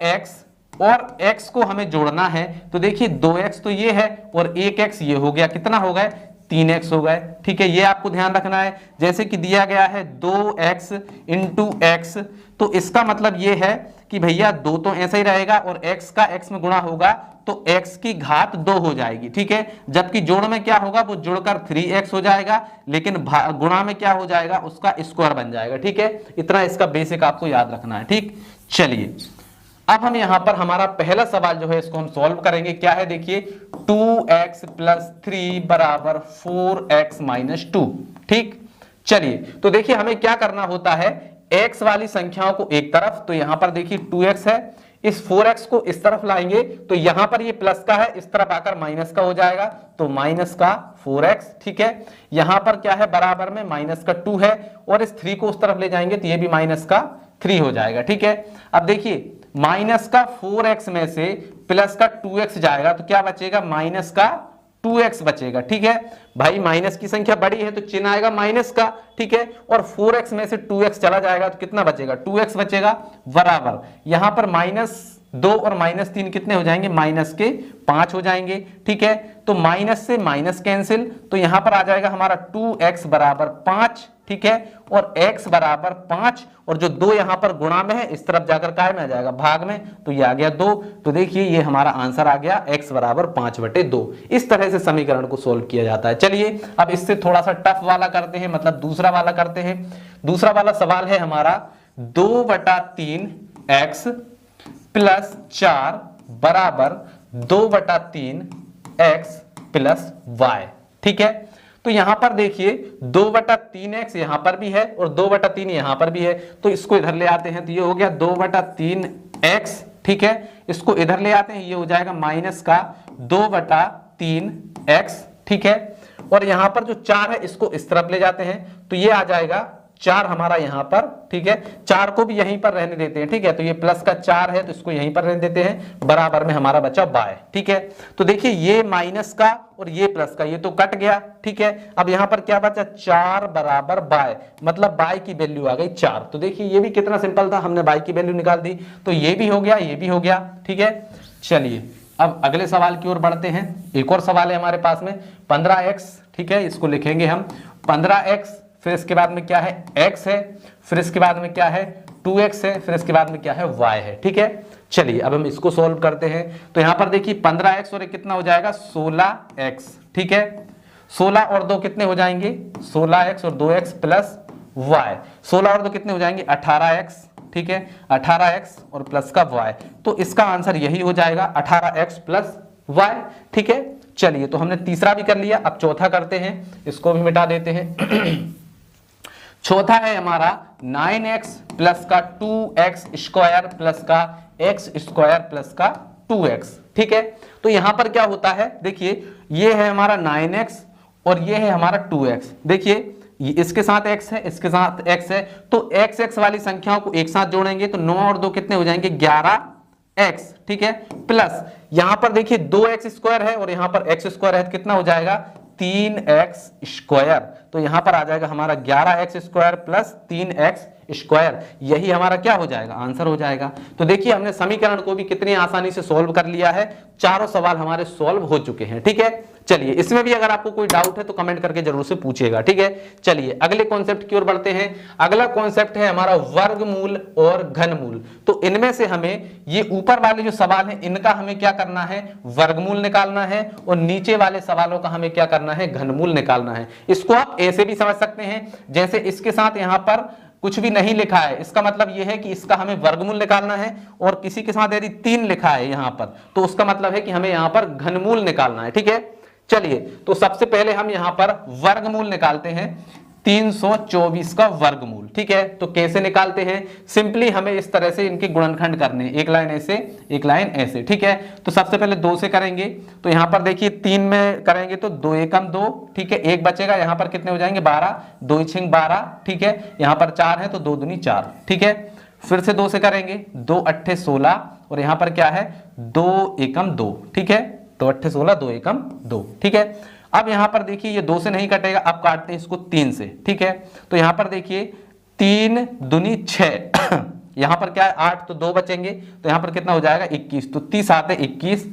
x को हमें जोड़ना है, तो देखिए 2x तो ये है और 1x ये हो गया, कितना हो गए 3x हो गए। ठीक है, ये आपको ध्यान रखना है। जैसे कि दिया गया है 2x इंटू x, तो इसका मतलब ये है कि भैया 2 तो ऐसा ही रहेगा और x का x में गुणा होगा तो x की घात 2 हो जाएगी। ठीक है, जबकि जोड़ में क्या होगा, वो जुड़कर 3x हो जाएगा, लेकिन गुणा में क्या हो जाएगा, उसका स्क्वायर बन जाएगा। ठीक है, इतना इसका बेसिक आपको याद रखना है। ठीक, चलिए अब हम यहां पर हमारा पहला सवाल जो है इसको हम सॉल्व करेंगे। क्या है देखिए 2x प्लस 3 बराबर 4x माइनस 2। ठीक, चलिए तो देखिए हमें क्या करना होता है, x वाली संख्याओं को एक तरफ, तो यहां पर देखिए 2x है, इस 4x को इस तरफ लाएंगे तो यहां पर ये प्लस का है, इस तरफ आकर माइनस का हो जाएगा, तो माइनस का 4x। ठीक है, यहां पर क्या है बराबर में माइनस का 2 है और इस 3 को उस तरफ ले जाएंगे तो ये भी माइनस का 3 हो जाएगा। ठीक है, अब देखिए माइनस का 4x में से प्लस का 2x जाएगा तो क्या बचेगा, माइनस का 2x बचेगा। ठीक है भाई, माइनस की संख्या बड़ी है तो चिन्ह आएगा माइनस का। ठीक है, और 4x में से 2x चला जाएगा तो कितना बचेगा, 2x बचेगा, बराबर यहां पर -2 और -3 कितने हो जाएंगे, माइनस के 5 हो जाएंगे। ठीक है, तो माइनस से माइनस कैंसिल, तो यहां पर आ जाएगा हमारा 2x बराबर 5। ठीक है, और x बराबर 5 और जो 2 यहां पर गुणा में है इस तरफ जाकर काय में आ जाएगा, भाग में, तो ये आ गया 2। तो देखिए ये हमारा आंसर आ गया x बराबर 5/2। इस तरह से समीकरण को सोल्व किया जाता है। चलिए अब इससे थोड़ा सा टफ वाला करते हैं, मतलब दूसरा वाला करते हैं। दूसरा वाला सवाल है हमारा 2/3x प्लस 4 बराबर 2/3x प्लस y। ठीक है, तो यहां पर देखिए 2/3x यहां पर भी है और 2/3 यहां पर भी है, तो इसको इधर ले आते हैं तो ये हो गया 2/3x। ठीक है, इसको इधर ले आते हैं, ये हो जाएगा माइनस का 2/3x। ठीक है, और यहां पर जो 4 है इसको इस तरफ ले जाते हैं तो ये आ जाएगा 4 हमारा यहां पर। ठीक है, 4 को भी यहीं पर रहने देते हैं। ठीक है, तो ये प्लस का 4 है तो इसको यहीं पर रहने देते हैं, बराबर में हमारा बचा y। ठीक है, तो देखिए ये माइनस का और ये प्लस का, ये तो कट गया। ठीक है, अब यहां पर क्या बचा, 4 बराबर y, मतलब y की वैल्यू आ गई 4। तो देखिए ये भी कितना सिंपल था, हमने y की वैल्यू निकाल दी, तो ये भी हो गया, ये भी हो गया। ठीक है, चलिए अब अगले सवाल की ओर बढ़ते हैं। एक और सवाल है हमारे पास में 15x। ठीक है, इसको लिखेंगे हम 15x, फिर इसके बाद में क्या है x है, फिर इसके बाद में क्या है 2x है, फिर इसके बाद में क्या है y है। ठीक है, चलिए अब हम इसको सॉल्व करते हैं। तो यहां पर देखिए 15x और कितना हो जाएगा 16x। ठीक है, 16 और 2 कितने हो जाएंगे, 16x और 2x प्लस y। 16 और 2 कितने हो जाएंगे 18x। ठीक है, 18x और प्लस का y, तो इसका आंसर यही हो जाएगा 18x प्लस y। ठीक है, चलिए तो हमने तीसरा भी कर लिया, अब चौथा करते हैं, इसको भी मिटा देते हैं। चौथा है हमारा 9x प्लस का 2x स्क्वायर प्लस का x स्क्वायर प्लस का 2x। ठीक है, तो यहां पर क्या होता है, देखिए ये है हमारा 9x और ये है हमारा 2x। देखिए इसके साथ x है, इसके साथ x है, तो x वाली संख्याओं को एक साथ जोड़ेंगे तो 9 और 2 कितने हो जाएंगे 11x। ठीक है, प्लस यहां पर देखिए 2x स्क्वायर है और यहां पर x स्क्वायर है, कितना हो जाएगा 3x स्क्वायर, तो यहां पर आ जाएगा हमारा 11x square plus 3x square, यही हमारा क्या हो जाएगा, आंसर हो जाएगा। तो देखिए हमने समीकरण को भी कितनी आसानी से सॉल्व कर लिया है, चारों सवाल हमारे सॉल्व हो चुके हैं। ठीक है, चलिए इसमें भी अगर आपको कोई डाउट है तो कमेंट करके जरूर से पूछिएगा। ठीक है, चलिए अगले कॉन्सेप्ट की ओर बढ़ते हैं। अगला कॉन्सेप्ट है हमारा वर्गमूल और घनमूल। तो इनमें से हमें ये ऊपर वाले जो सवाल हैं इनका हमें क्या करना है, वर्गमूल निकालना है, और नीचे वाले सवालों का हमें क्या करना है, घनमूल निकालना है। इसको आप ऐसे भी समझ सकते हैं, जैसे इसके साथ यहां पर कुछ भी नहीं लिखा है, इसका मतलब यह है कि इसका हमें वर्गमूल निकालना है, और किसी के साथ यदि 3 लिखा है यहां पर तो उसका मतलब है कि हमें यहां पर घनमूल निकालना है। ठीक है, चलिए तो सबसे पहले हम यहां पर वर्गमूल निकालते हैं, 324 का वर्गमूल। ठीक है, तो कैसे निकालते हैं, सिंपली हमें इस तरह से इनके गुणनखंड करने, एक लाइन ऐसे एक लाइन ऐसे। ठीक है, तो सबसे पहले 2 से करेंगे, तो यहां पर देखिए 3 में करेंगे तो 2 एकम 2। ठीक है, एक बचेगा, यहां पर कितने हो जाएंगे 12, 2 छिंग 12। ठीक है, यहां पर 4 है तो 2 दूनी 4। ठीक है, फिर से 2 से करेंगे, 2 अट्ठे 16 और यहां पर क्या है 2 एकम 2। ठीक है, 2 अट्ठे 16, 2 एकम 2। ठीक है, अब यहां पर देखिए ये 2 से नहीं कटेगा, अब काटते हैं इसको 3 से, ठीक है। तो यहां पर देखिए 3 दूनी 6 यहां पर क्या है 8, तो 2 बचेंगे, तो यहां पर कितना हो जाएगा 21, तो 30 आते 21।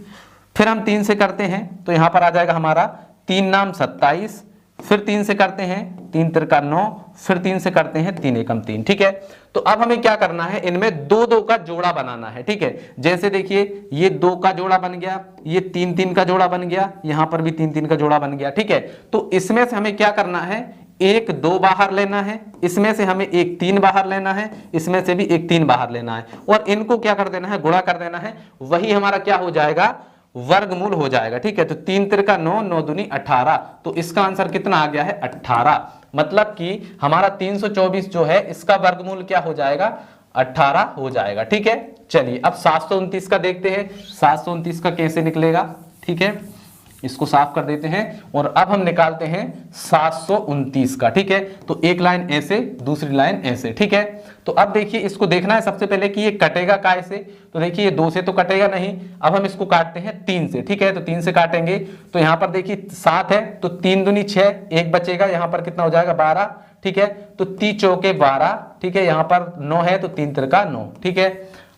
फिर हम 3 से करते हैं तो यहां पर आ जाएगा हमारा 3 नाम 27, फिर 3 से करते हैं 3 तिरका 9, फिर 3 से करते हैं 3 एकम 3, ठीक है। तो अब हमें क्या करना है, इनमें 2 2 का जोड़ा बनाना है, ठीक है। जैसे देखिए ये 2 का जोड़ा बन गया, ये 3 3 का जोड़ा बन गया, यहां पर भी 3 3 का जोड़ा बन गया, ठीक है। तो इसमें से हमें क्या करना है, 1 2 बाहर लेना है, इसमें से हमें 1 3 बाहर लेना है, इसमें से भी 1 3 बाहर लेना है, और इनको क्या कर देना है, गुणा कर देना है। वही हमारा क्या हो जाएगा, वर्गमूल हो जाएगा, ठीक है। तो 3 तिरका 9, 9 दूनी 18, तो इसका आंसर कितना आ गया है 18। मतलब कि हमारा 324 जो है इसका वर्गमूल क्या हो जाएगा, 18 हो जाएगा, ठीक है। चलिए अब 729 का देखते हैं, 729 का कैसे निकलेगा, ठीक है। इसको साफ कर देते हैं और अब हम निकालते हैं 729 का, ठीक है। तो एक लाइन ऐसे, दूसरी लाइन ऐसे, ठीक है। तो अब देखिए इसको देखना है सबसे पहले कि ये कटेगा काय से, तो देखिए ये 2 से तो कटेगा नहीं, अब हम इसको काटते हैं 3 से, ठीक है। तो 3 से काटेंगे तो यहां पर देखिए 7 है, तो 3 दूनी 6, 1 बचेगा, यहां पर कितना हो जाएगा 12, ठीक है। तो 3 चौके 12, ठीक है। यहां पर 9 है तो 3 तिरका 9, ठीक है।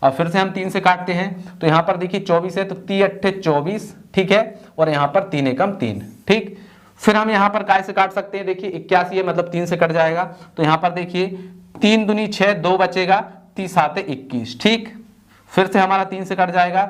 अब फिर से हम 3 से काटते हैं तो यहां पर देखिए 24 है, तो 3 अट्ठे 24, ठीक है। और यहां पर 3 एकम 3, ठीक। फिर हम यहां पर काय से काट सकते हैं, देखिए 81 है, मतलब 3 से कट जाएगा। तो यहां पर देखिए 3 दूनी 6, 2 बचेगा, 30 आते 21, ठीक। फिर से हमारा 3 से कट जाएगा,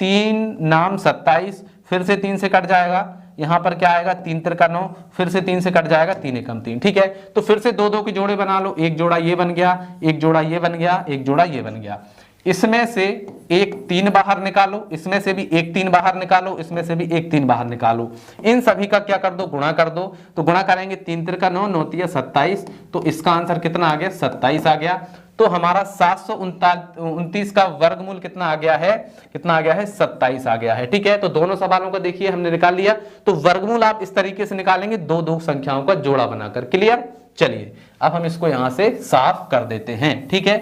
3 नाम 27, फिर से 3 से कट जाएगा, यहां पर क्या आएगा 3 तिरका 9, फिर से 3 से कट जाएगा 3 एकम 3, ठीक है। तो फिर से 2 2 के जोड़े बना लो, एक जोड़ा ये बन गया, एक जोड़ा ये बन गया, एक जोड़ा ये बन गया। इसमें से एक 3 बाहर निकालो, इसमें से भी एक 3 बाहर निकालो, इसमें से भी एक 3 बाहर निकालो। इन सभी का क्या कर दो, गुणा कर दो। तो गुणा करेंगे 3 तिरका 9, 9 तिया 27, तो इसका आंसर कितना आ गया 27 आ गया। तो हमारा 729 का वर्गमूल कितना आ गया है, कितना आ गया है 27 आ गया है, ठीक है। तो दोनों सवालों का देखिए हमने निकाल लिया। तो वर्गमूल आप इस तरीके से निकालेंगे, 2 2 संख्याओं का जोड़ा बनाकर, क्लियर। चलिए अब हम इसको यहां से साफ कर देते हैं, ठीक है।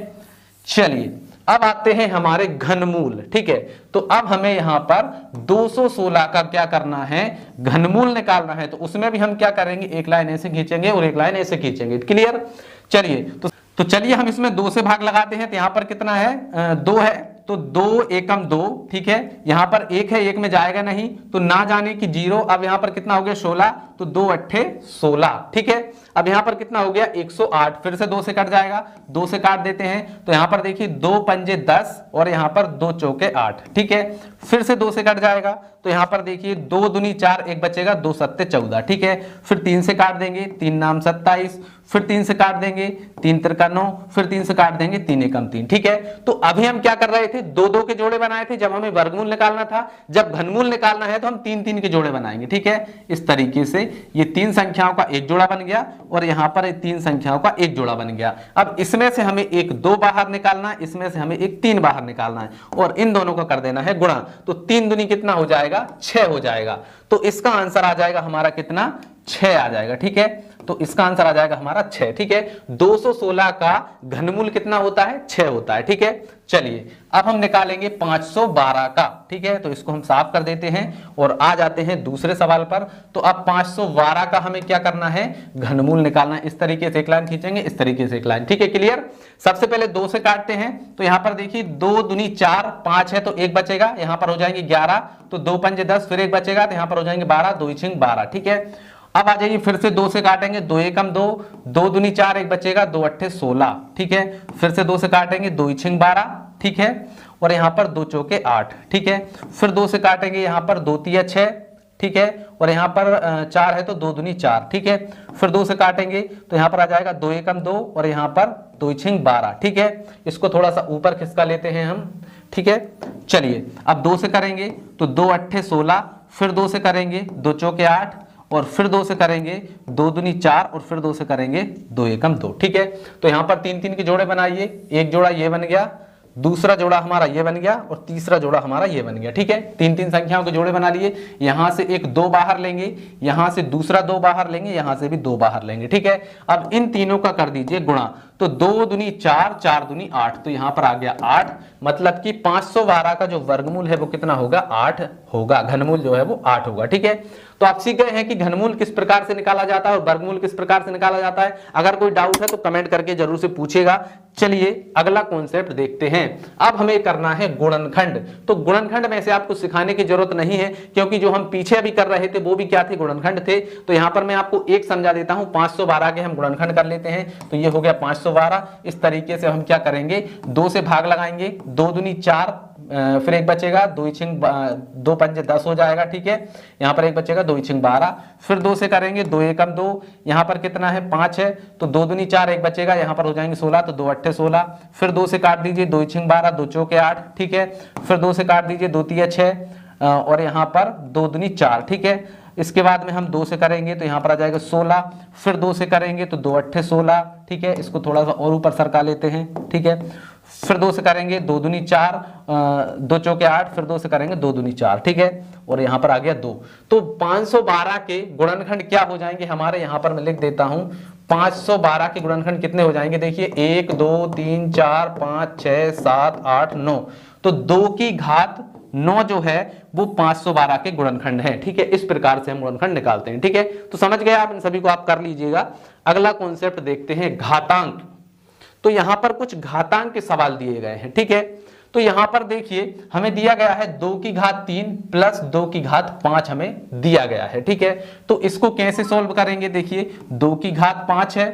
चलिए अब आते हैं हमारे घनमूल, ठीक है। तो अब हमें यहां पर 216 का क्या करना है, घनमूल निकालना है। तो उसमें भी हम क्या करेंगे, एक लाइन ऐसे खींचेंगे और एक लाइन ऐसे खींचेंगे, क्लियर। चलिए तो चलिए हम इसमें 2 से भाग लगाते हैं। तो यहां पर कितना है 2 है, तो 2 एकम 2, ठीक है। यहां पर 1 है, 1 में जाएगा नहीं, तो ना जाने की 0। अब यहां पर कितना हो गया 16, तो 2 अट्ठे 16, ठीक है। अब यहां पर कितना हो गया 108, फिर से 2 से कट जाएगा, 2 से काट देते हैं। तो यहां पर देखिए 2 पंजे 10 और यहां पर 2 चौके 8, ठीक है। फिर से 2 से कट जाएगा, तो यहां पर देखिए 2 दूनी 4, 1 बचेगा, 2 सत्ते 14, ठीक है। फिर 3 से काट देंगे, 3 नाम 27, फिर 3 से काट देंगे, 3 तिरका 9, फिर 3 से काट देंगे, 3 एकम 3, ठीक है। तो अभी हम क्या कर रहे थे, 2 2 के जोड़े बनाए थे जब हमें वर्गमूल निकालना था। जब घनमूल निकालना है तो हम 3 3 के जोड़े बनाएंगे, ठीक है। इस तरीके से ये 3 संख्याओं का एक जोड़ा बन गया और यहां पर 3 संख्याओं का एक जोड़ा बन गया। अब इसमें से हमें एक 2 बाहर निकालना है, इसमें से हमें एक 3 बाहर निकालना है और इन दोनों का कर देना है गुणा। तो 3 दूनी कितना हो जाएगा 6 हो जाएगा। तो इसका आंसर आ जाएगा हमारा कितना 6 आ जाएगा, ठीक है। तो इसका आंसर आ जाएगा हमारा 6, ठीक है। 216 का घनमूल कितना होता है 6 होता है, ठीक है। चलिए अब हम निकालेंगे 512 का, ठीक है। तो इसको हम साफ कर देते हैं और आ जाते हैं दूसरे सवाल पर। तो अब 512 का हमें क्या करना है, घनमूल निकालना है। इस तरीके से एक लाइन खींचेंगे, इस तरीके से एक लाइन, ठीक है, क्लियर। सबसे पहले 2 से काटते हैं। तो यहां पर देखिए 2 दूनी 4, 5 है तो 1 बचेगा, यहां पर हो जाएंगे 11, तो 2 पंजे 10, फिर 1 बचेगा, तो यहां पर हो जाएंगे 12, 2 छिंग 12, ठीक है। अब आ जाइए फिर से 2 से काटेंगे, 2 एकम 2, 2 दूनी 4, 1 बचेगा, 2 अट्ठे 16, ठीक है। फिर से 2 से काटेंगे, 2 छिंग 12, ठीक है। और यहाँ पर 2 चौके 8, ठीक है। फिर 2 से काटेंगे, यहाँ पर 2 तिया 6, ठीक है। और यहाँ पर 4 है तो 2 दूनी 4, ठीक है। फिर 2 से काटेंगे तो यहाँ पर आ जाएगा 2 एकम 2 और यहाँ पर 2 छिंग 12, ठीक है। इसको थोड़ा सा ऊपर खिसका लेते हैं हम, ठीक है। चलिए अब 2 से करेंगे तो 2 अट्ठे 16, फिर 2 से करेंगे 2 चौके 8 और फिर 2 से करेंगे 2 दूनी 4 और फिर 2 से करेंगे 2 एकम 2, ठीक है। तो यहाँ पर 3 3 के जोड़े बनाइए, एक जोड़ा ये बन गया, दूसरा जोड़ा हमारा ये बन गया और तीसरा जोड़ा हमारा ये बन गया, ठीक है। 3 3 संख्याओं के जोड़े बना लिए। यहां से एक 2 बाहर लेंगे, यहां से दूसरा 2 बाहर लेंगे, यहां से भी 2 बाहर लेंगे, ठीक है। अब इन तीनों का कर दीजिए गुणा। तो 2 दूनी 4, 4 दूनी 8, तो यहां पर आ गया 8, मतलब कि 512 का जो वर्गमूल है वो कितना होगा, 8 होगा, घनमूल जो है वो 8 होगा। ठीक है, तो आप सीख गए हैं कि घनमूल किस प्रकार से निकाला जाता है और वर्गमूल किस प्रकार से निकाला जाता है। अगर कोई डाउट है तो कमेंट करके जरूर से पूछेगा। चलिए अगला कॉन्सेप्ट देखते हैं। अब हमें करना है गुणनखंड। तो गुणनखंड में से आपको सिखाने की जरूरत नहीं है, क्योंकि जो हम पीछे अभी कर रहे थे वो भी क्या थे, गुणनखंड थे। तो यहां पर मैं आपको एक समझा देता हूं, 512 के हम गुणनखंड कर लेते हैं। तो ये हो गया 512। इस तरीके से हम क्या करेंगे, 2 से भाग लगाएंगे, 2 दूनी 4, फिर एक बचेगा, 2 पंजे 10 हो जाएगा। ठीक है, यहाँ पर एक बचेगा, 2 छिंग 12, फिर 2 से करेंगे, 2 एकम 2, यहाँ पर कितना है 5 है, तो 2 दूनी 4, एक बचेगा, यहाँ पर हो जाएंगे 16, तो 2 अट्ठे 16, फिर 2 से काट दीजिए, 2 छिंग 12, 2 चौके 8। ठीक है, फिर 2 से काट दीजिए, 2 तिया 6, और यहाँ पर 2 दूनी 4। ठीक है, इसके बाद में हम 2 से करेंगे तो यहाँ पर आ जाएगा 16, फिर 2 से करेंगे तो 2 अट्ठे 16। ठीक है, इसको थोड़ा सा और ऊपर सरका लेते हैं। ठीक है, फिर 2 से करेंगे, 2 दूनी 4, 2 चौके 8, फिर 2 से करेंगे, 2 दूनी 4। ठीक है, और यहाँ पर आ गया 2। तो 512 के गुणनखंड क्या हो जाएंगे हमारे, यहाँ पर मैं लिख देता हूं, 512 के गुणनखंड कितने हो जाएंगे, देखिए 1 2 3 4 5 6 7 8 9, तो 2 की घात 9 जो है वो 512 के गुणनखंड है। ठीक है, इस प्रकार से हम गुणनखंड निकालते हैं। ठीक है, तो समझ गए आप, इन सभी को आप कर लीजिएगा। अगला कॉन्सेप्ट देखते हैं, घातांक। तो यहां पर कुछ घातांक के सवाल दिए गए हैं। ठीक है, तो यहां पर देखिए हमें दिया गया है 2 की घात 3 प्लस 2 की घात 5 हमें दिया गया है। ठीक है, तो इसको कैसे सॉल्व करेंगे, देखिए 2 की घात 5 है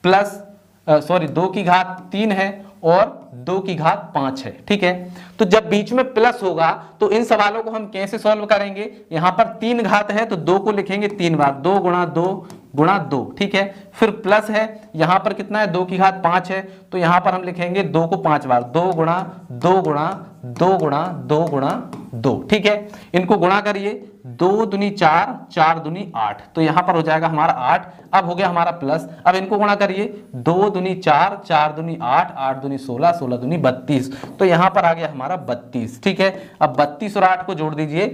प्लस 2 की घात 3 है और 2 की घात 5 है। ठीक है, तो जब बीच में प्लस होगा तो इन सवालों को हम कैसे सॉल्व करेंगे, यहां पर 3 घात है तो 2 को लिखेंगे 3 बार, 2 गुणा 2 गुणा 2। ठीक है, फिर प्लस है, यहां पर कितना है, 2 की घात 5 है, तो यहां पर हम लिखेंगे 2 को 5 बार, 2 गुणा 2 गुणा 2 गुणा 2 गुणा 2। ठीक है, इनको गुणा करिए, 2 दूनी 4, 4 दूनी 8, तो यहां पर हो जाएगा हमारा 8। अब हो गया हमारा प्लस, अब इनको गुणा करिए, 2 दूनी 4, 4 दूनी 8, 8 दूनी 16, 16 दूनी 32, तो यहां पर आ गया हमारा 32। ठीक है, अब 32 और 8 को जोड़ दीजिए,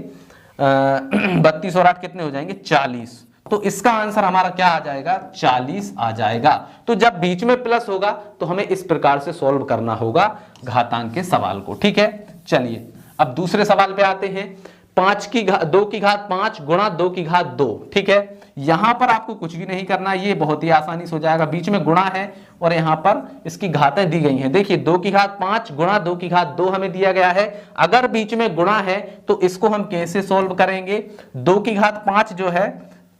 32 और 8 कितने हो जाएंगे, 40। तो इसका आंसर हमारा क्या आ जाएगा, 40 आ जाएगा। तो जब बीच में प्लस होगा तो हमें इस प्रकार से सॉल्व करना होगा घातांक के सवाल को। ठीक है, चलिए अब दूसरे सवाल पे आते हैं। 2 की घात 5 गुणा 2 की घात 2। ठीक है, यहां पर आपको कुछ भी नहीं करना, ये बहुत ही आसानी से हो जाएगा। बीच में गुणा है और यहां पर इसकी घातें दी गई हैं। देखिए 2 की घात 5 गुणा 2 की घात 2 हमें दिया गया है। अगर बीच में गुणा है तो इसको हम कैसे सॉल्व करेंगे, 2 की घात 5 जो है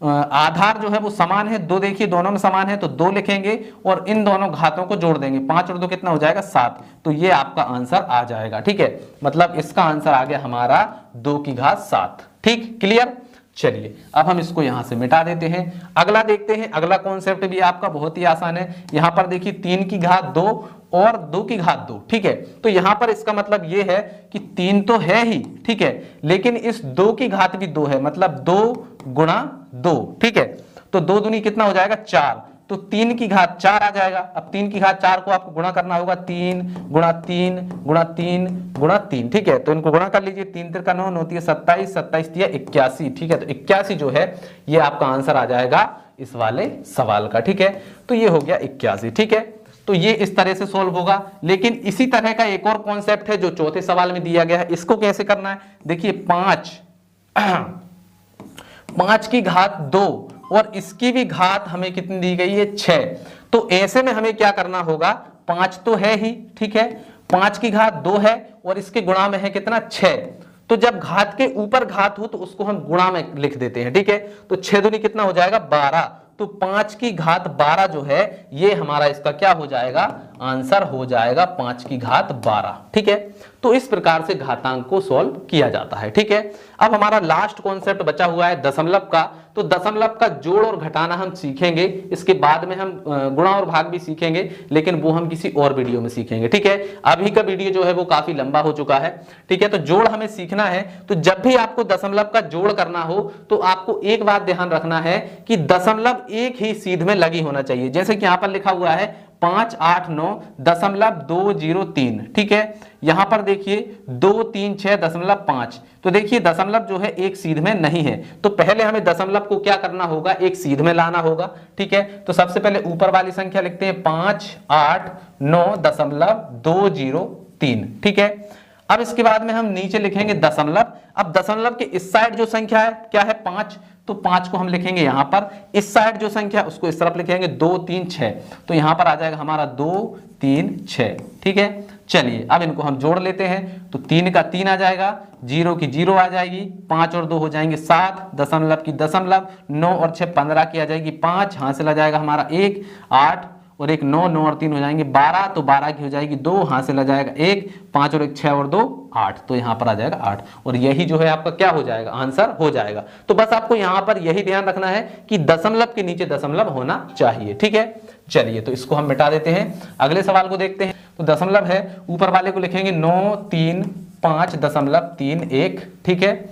आधार जो है वो समान है, 2 देखिए दोनों में समान है, तो 2 लिखेंगे और इन दोनों घातों को जोड़ देंगे, 5 और 2 कितना हो जाएगा, 7। तो ये आपका आंसर आ जाएगा। ठीक है, मतलब इसका आंसर आ गया हमारा 2 की घात 7। ठीक, क्लियर। चलिए अब हम इसको यहां से मिटा देते हैं। अगला देखते हैं, अगला कॉन्सेप्ट भी आपका बहुत ही आसान है। यहां पर देखिए 3 की घात 2 और 2 की घात 2। ठीक है, तो यहां पर इसका मतलब ये है कि 3 तो है ही, ठीक है, लेकिन इस 2 की घात भी 2 है, मतलब 2 गुणा 2। ठीक है, तो 2 दूनी कितना हो जाएगा, 4, तो 3 की घात 4 आ जाएगा। अब 3 की घात 4 को आपको गुणा करना होगा, 3 गुणा 3 गुणा 3 गुणा 3। ठीक है, तो इनको गुणा कर लीजिए, 3 3 का 9 होती है 27, 27 दिया 81। ठीक है, तो 81 जो है ये आपका आंसर आ जाएगा इस वाले सवाल का। ठीक है, तो ये हो गया 81। ठीक है, तो ये इस तरह से सॉल्व होगा। लेकिन इसी तरह का एक और कॉन्सेप्ट है जो चौथे सवाल में दिया गया है। इसको कैसे करना है, देखिए 5 की घात 2 और इसकी भी घात हमें कितनी दी गई है, 6। तो ऐसे में हमें क्या करना होगा, 5 तो है ही, ठीक है, 5 की घात 2 है और इसके गुणा में है कितना, 6। तो जब घात के ऊपर घात हो तो उसको हम गुणा में लिख देते हैं। ठीक है, तो 6 दूनी कितना हो जाएगा, 12। तो 5 की घात 12 जो है ये हमारा इसका क्या हो जाएगा, आंसर हो जाएगा 5 की घात 12। ठीक है, तो इस प्रकार से घातांक को सॉल्व किया जाता है। ठीक है, अब हमारा लास्ट कॉन्सेप्ट बचा हुआ है दशमलव का। तो दशमलव का जोड़ और घटाना हम सीखेंगे, इसके बाद में हम गुणा और भाग भी सीखेंगे, लेकिन वो हम किसी और वीडियो में सीखेंगे। ठीक है, अभी का वीडियो जो है वो काफी लंबा हो चुका है। ठीक है, तो जोड़ हमें सीखना है। तो जब भी आपको दशमलव का जोड़ करना हो तो आपको एक बात ध्यान रखना है कि दशमलव एक ही सीध में लगी होना चाहिए। जैसे कि यहां पर लिखा हुआ है 589.203। ठीक है, यहां पर देखिए 236.5। तो देखिए दशमलव जो है एक सीध में नहीं है, तो पहले हमें दशमलव को क्या करना होगा, एक सीध में लाना होगा। ठीक है, तो सबसे पहले ऊपर वाली संख्या लिखते हैं 589.203। ठीक है, अब इसके बाद में हम नीचे लिखेंगे दशमलव। अब दशमलव के इस साइड जो संख्या है क्या है 5, तो 5 को हम लिखेंगे यहां पर, इस साइड जो संख्या उसको इस तरफ लिखेंगे 2 3 6, तो यहां पर आ जाएगा हमारा 2 3 6। ठीक है, चलिए अब इनको हम जोड़ लेते हैं, तो 3 का 3 आ जाएगा, 0 की 0 आ जाएगी, 5 और 2 हो जाएंगे 7, दशमलव की दशमलव, 9 और 6 15 की आ जाएगी 5, हासिल आ जाएगा हमारा 1, 8 और 1 9, 9 और 3 हो जाएंगे 12, तो 12 की हो जाएगी 2, हासिल आ जाएगा 1, 5 और 1 6 और 2 8, तो यहाँ पर आ जाएगा 8, और यही जो है आपका क्या हो जाएगा, आंसर हो जाएगा। तो बस आपको यहाँ पर यही ध्यान रखना है कि दशमलव के नीचे दशमलव होना चाहिए। ठीक है, चलिए तो इसको हम मिटा देते हैं, अगले सवाल को देखते हैं। तो दशमलव है, ऊपर वाले को लिखेंगे 935.31। ठीक है,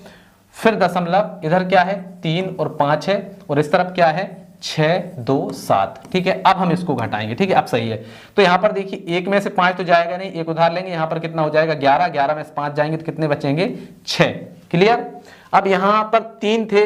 फिर दशमलव इधर क्या है 3 और 5 है, और इस तरफ क्या है 6 2 7। ठीक है, अब हम इसको घटाएंगे। ठीक है, अब सही है, तो यहां पर देखिए 1 में से 5 तो जाएगा नहीं, एक उधार लेंगे, यहां पर कितना हो जाएगा 11, 11 में से 5 जाएंगे तो कितने बचेंगे 6। क्लियर, अब यहां पर 3 थे,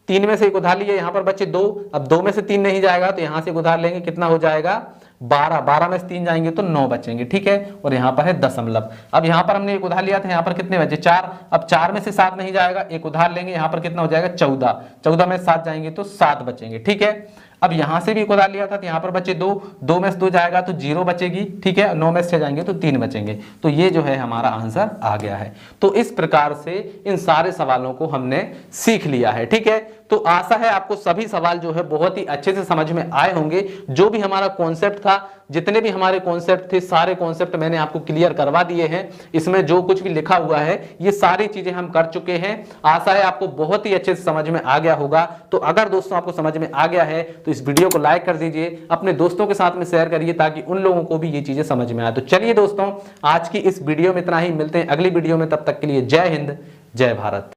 3 में से एक उधार लिए, यहां पर बचे 2, अब 2 में से 3 नहीं जाएगा तो यहां से एक उधार लेंगे, कितना हो जाएगा 12, 12 में से 3 जाएंगे तो 9 बचेंगे। ठीक है, और यहाँ पर है दशमलव। अब यहाँ पर हमने एक उधार लिया था, यहाँ पर कितने बचे 4, अब 4 में से 7 नहीं जाएगा, एक उधार लेंगे, यहाँ पर कितना हो जाएगा 14, 14 में से 7 जाएंगे तो 7 बचेंगे। ठीक है, अब यहां से भी एक उधार लिया था, तो यहाँ पर बचे 2, 2 में से 2 जाएगा तो 0 बचेगी। ठीक है, 9 में से 6 जाएंगे तो 3 बचेंगे, तो ये जो है हमारा आंसर आ गया है। तो इस प्रकार से इन सारे सवालों को हमने सीख लिया है। ठीक है, तो आशा है आपको सभी सवाल जो है बहुत ही अच्छे से समझ में आए होंगे। जो भी हमारा कॉन्सेप्ट था, जितने भी हमारे कॉन्सेप्ट थे, सारे कॉन्सेप्ट मैंने आपको क्लियर करवा दिए हैं। इसमें जो कुछ भी लिखा हुआ है ये सारी चीजें हम कर चुके हैं। आशा है आपको बहुत ही अच्छे से समझ में आ गया होगा। तो अगर दोस्तों आपको समझ में आ गया है तो इस वीडियो को लाइक कर दीजिए, अपने दोस्तों के साथ में शेयर करिए ताकि उन लोगों को भी ये चीजें समझ में आए। तो चलिए दोस्तों, आज की इस वीडियो में इतना ही, मिलते हैं अगली वीडियो में, तब तक के लिए जय हिंद, जय भारत।